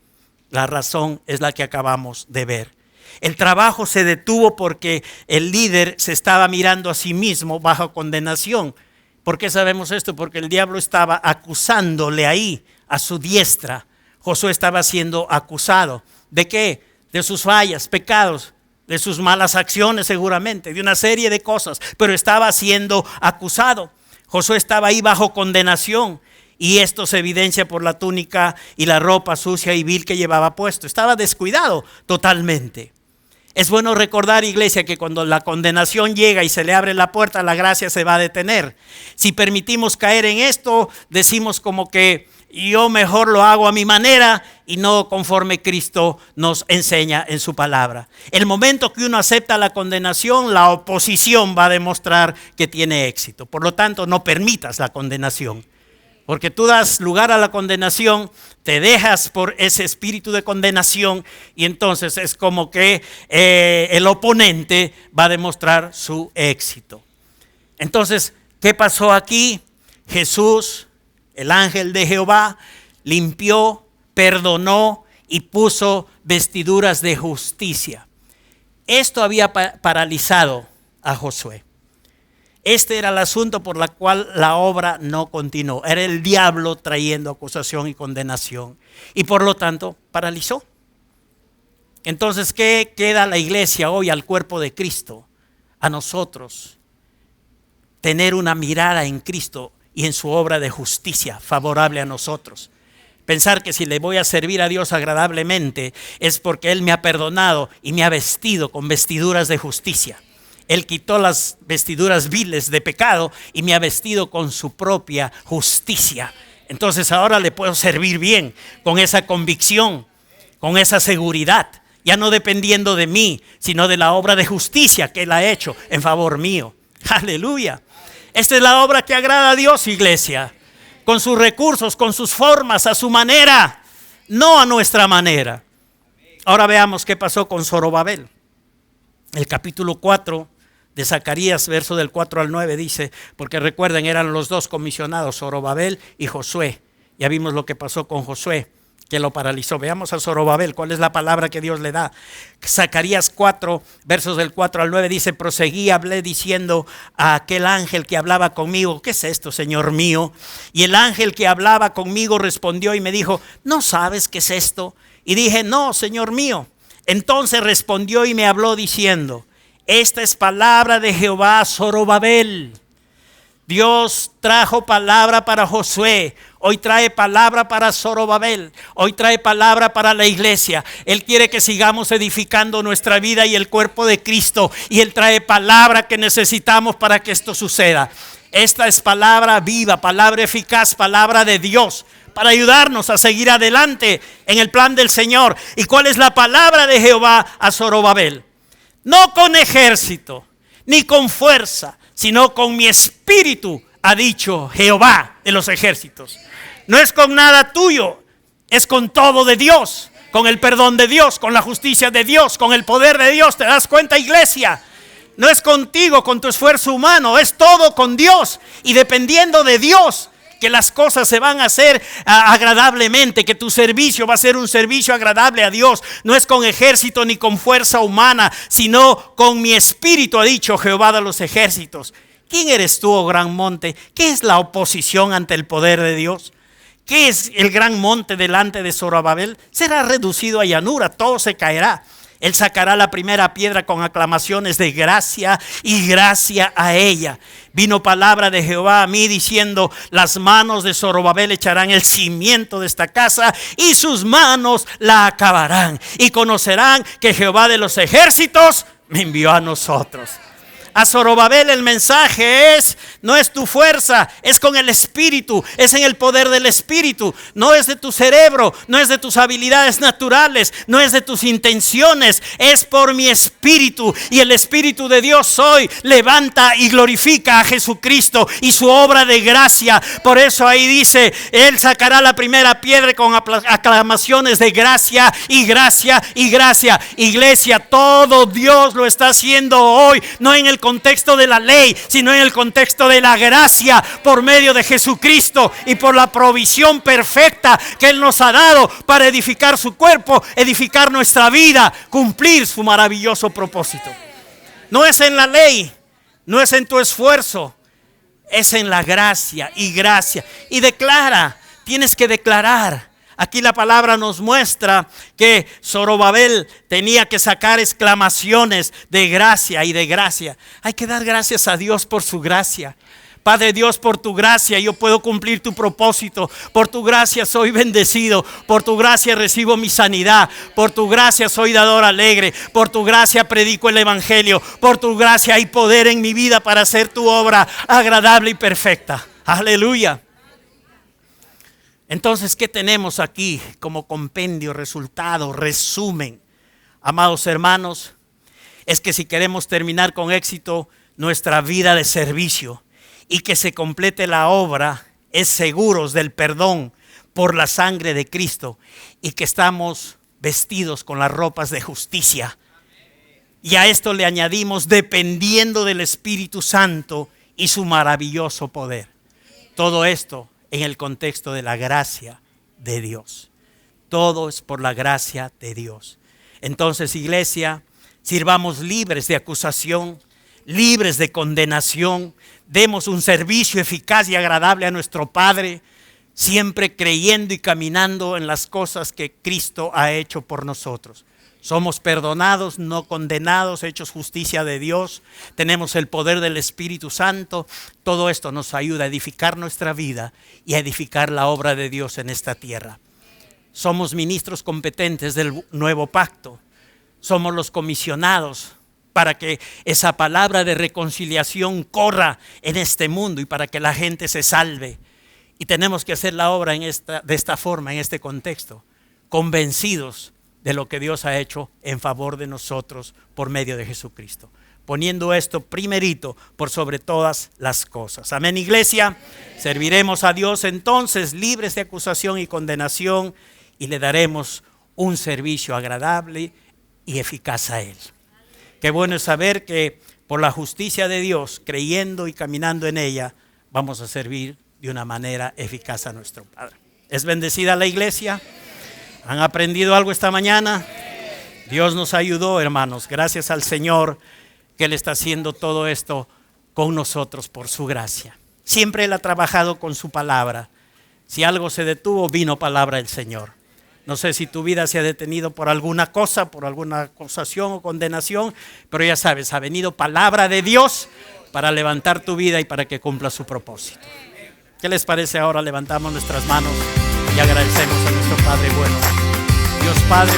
La razón es la que acabamos de ver. El trabajo se detuvo porque el líder se estaba mirando a sí mismo bajo condenación. ¿Por qué sabemos esto? Porque el diablo estaba acusándole ahí, a su diestra. Josué estaba siendo acusado. ¿De qué? De sus fallas, pecados, de sus malas acciones seguramente, de una serie de cosas. Pero estaba siendo acusado. Josué estaba ahí bajo condenación. Y esto se evidencia por la túnica y la ropa sucia y vil que llevaba puesto. Estaba descuidado totalmente. Es bueno recordar, iglesia, que cuando la condenación llega y se le abre la puerta, la gracia se va a detener. Si permitimos caer en esto, decimos como que yo mejor lo hago a mi manera y no conforme Cristo nos enseña en su palabra. El momento que uno acepta la condenación, la oposición va a demostrar que tiene éxito. Por lo tanto, no permitas la condenación. Porque tú das lugar a la condenación, te dejas por ese espíritu de condenación y entonces es como que el oponente va a demostrar su éxito. Entonces, ¿qué pasó aquí? Jesús, el ángel de Jehová, limpió, perdonó y puso vestiduras de justicia. Esto había paralizado a Josué. Este era el asunto por el cual la obra no continuó. Era el diablo trayendo acusación y condenación. Y por lo tanto, paralizó. Entonces, ¿qué queda a la iglesia hoy, al cuerpo de Cristo? A nosotros. Tener una mirada en Cristo y en su obra de justicia favorable a nosotros. Pensar que si le voy a servir a Dios agradablemente es porque Él me ha perdonado y me ha vestido con vestiduras de justicia. Él quitó las vestiduras viles de pecado y me ha vestido con su propia justicia. Entonces ahora le puedo servir bien, con esa convicción, con esa seguridad. Ya no dependiendo de mí, sino de la obra de justicia que Él ha hecho en favor mío. Aleluya. Esta es la obra que agrada a Dios, iglesia. Con sus recursos, con sus formas, a su manera, no a nuestra manera. Ahora veamos qué pasó con Zorobabel. El capítulo 4 de Zacarías, verso del 4 al 9 dice, porque recuerden, eran los dos comisionados, Zorobabel y Josué. Ya vimos lo que pasó con Josué, que lo paralizó. Veamos a Zorobabel, cuál es la palabra que Dios le da. Zacarías 4, versos del 4 al 9 dice, proseguí, hablé diciendo a aquel ángel que hablaba conmigo, ¿qué es esto, Señor mío? Y el ángel que hablaba conmigo respondió y me dijo, ¿no sabes qué es esto? Y dije, no, Señor mío. Entonces respondió y me habló diciendo, esta es palabra de Jehová a Zorobabel. Dios trajo palabra para Josué, hoy trae palabra para Zorobabel, hoy trae palabra para la iglesia. Él quiere que sigamos edificando nuestra vida y el cuerpo de Cristo, y Él trae palabra que necesitamos para que esto suceda. Esta es palabra viva, palabra eficaz, palabra de Dios, para ayudarnos a seguir adelante en el plan del Señor. ¿Y cuál es la palabra de Jehová a Zorobabel? No con ejército, ni con fuerza, sino con mi espíritu, ha dicho Jehová de los ejércitos. No es con nada tuyo, es con todo de Dios, con el perdón de Dios, con la justicia de Dios, con el poder de Dios. ¿Te das cuenta, iglesia? No es contigo, con tu esfuerzo humano, es todo con Dios. Y dependiendo de Dios, que las cosas se van a hacer agradablemente, que tu servicio va a ser un servicio agradable a Dios. No es con ejército ni con fuerza humana, sino con mi espíritu, ha dicho Jehová de los ejércitos. ¿Quién eres tú, oh gran monte? ¿Qué es la oposición ante el poder de Dios? ¿Qué es el gran monte delante de Zorobabel? Será reducido a llanura, todo se caerá. Él sacará la primera piedra con aclamaciones de gracia y gracia a ella. Vino palabra de Jehová a mí diciendo: las manos de Zorobabel echarán el cimiento de esta casa y sus manos la acabarán. Y conocerán que Jehová de los ejércitos me envió a nosotros. A Zorobabel el mensaje es: no es tu fuerza, es con el Espíritu, es en el poder del Espíritu. No es de tu cerebro, no es de tus habilidades naturales, no es de tus intenciones, es por mi Espíritu. Y el Espíritu de Dios hoy levanta y glorifica a Jesucristo y su obra de gracia. Por eso ahí dice: Él sacará la primera piedra con aclamaciones de gracia y gracia y gracia. Iglesia, todo Dios lo está haciendo hoy, no en el contexto de la ley, sino en el contexto de la gracia, por medio de Jesucristo y por la provisión perfecta que Él nos ha dado para edificar su cuerpo, edificar nuestra vida, cumplir su maravilloso propósito. No es en la ley, no es en tu esfuerzo, es en la gracia y gracia. Y declara, tienes que declarar. Aquí la palabra nos muestra que Zorobabel tenía que sacar exclamaciones de gracia y de gracia. Hay que dar gracias a Dios por su gracia. Padre Dios, por tu gracia yo puedo cumplir tu propósito. Por tu gracia soy bendecido. Por tu gracia recibo mi sanidad. Por tu gracia soy dador alegre. Por tu gracia predico el evangelio. Por tu gracia hay poder en mi vida para hacer tu obra agradable y perfecta. Aleluya. Entonces, ¿qué tenemos aquí como compendio, resultado, resumen? Amados hermanos, es que si queremos terminar con éxito nuestra vida de servicio y que se complete la obra, es seguros del perdón por la sangre de Cristo y que estamos vestidos con las ropas de justicia. Y a esto le añadimos dependiendo del Espíritu Santo y su maravilloso poder. Todo esto en el contexto de la gracia de Dios. Todo es por la gracia de Dios. Entonces, iglesia, sirvamos libres de acusación, libres de condenación. Demos un servicio eficaz y agradable a nuestro Padre, siempre creyendo y caminando en las cosas que Cristo ha hecho por nosotros. Somos perdonados, no condenados, hechos justicia de Dios. Tenemos el poder del Espíritu Santo. Todo esto nos ayuda a edificar nuestra vida y a edificar la obra de Dios en esta tierra. Somos ministros competentes del nuevo pacto. Somos los comisionados para que esa palabra de reconciliación corra en este mundo y para que la gente se salve. Y tenemos que hacer la obra de esta forma, en este contexto, convencidos de lo que Dios ha hecho en favor de nosotros por medio de Jesucristo, poniendo esto primerito por sobre todas las cosas. Amén, iglesia. Serviremos a Dios entonces libres de acusación y condenación y le daremos un servicio agradable y eficaz a Él. Qué bueno es saber que por la justicia de Dios, creyendo y caminando en ella, vamos a servir de una manera eficaz a nuestro Padre. ¿Es bendecida la iglesia? ¿Han aprendido algo esta mañana? Dios nos ayudó, hermanos. Gracias al Señor que Él está haciendo todo esto con nosotros por su gracia. Siempre Él ha trabajado con su palabra. Si algo se detuvo, vino palabra del Señor. No sé si tu vida se ha detenido por alguna cosa, por alguna acusación o condenación, pero ya sabes, ha venido palabra de Dios para levantar tu vida y para que cumpla su propósito. ¿Qué les parece ahora? Levantamos nuestras manos y agradecemos a nuestro Padre bueno. Dios Padre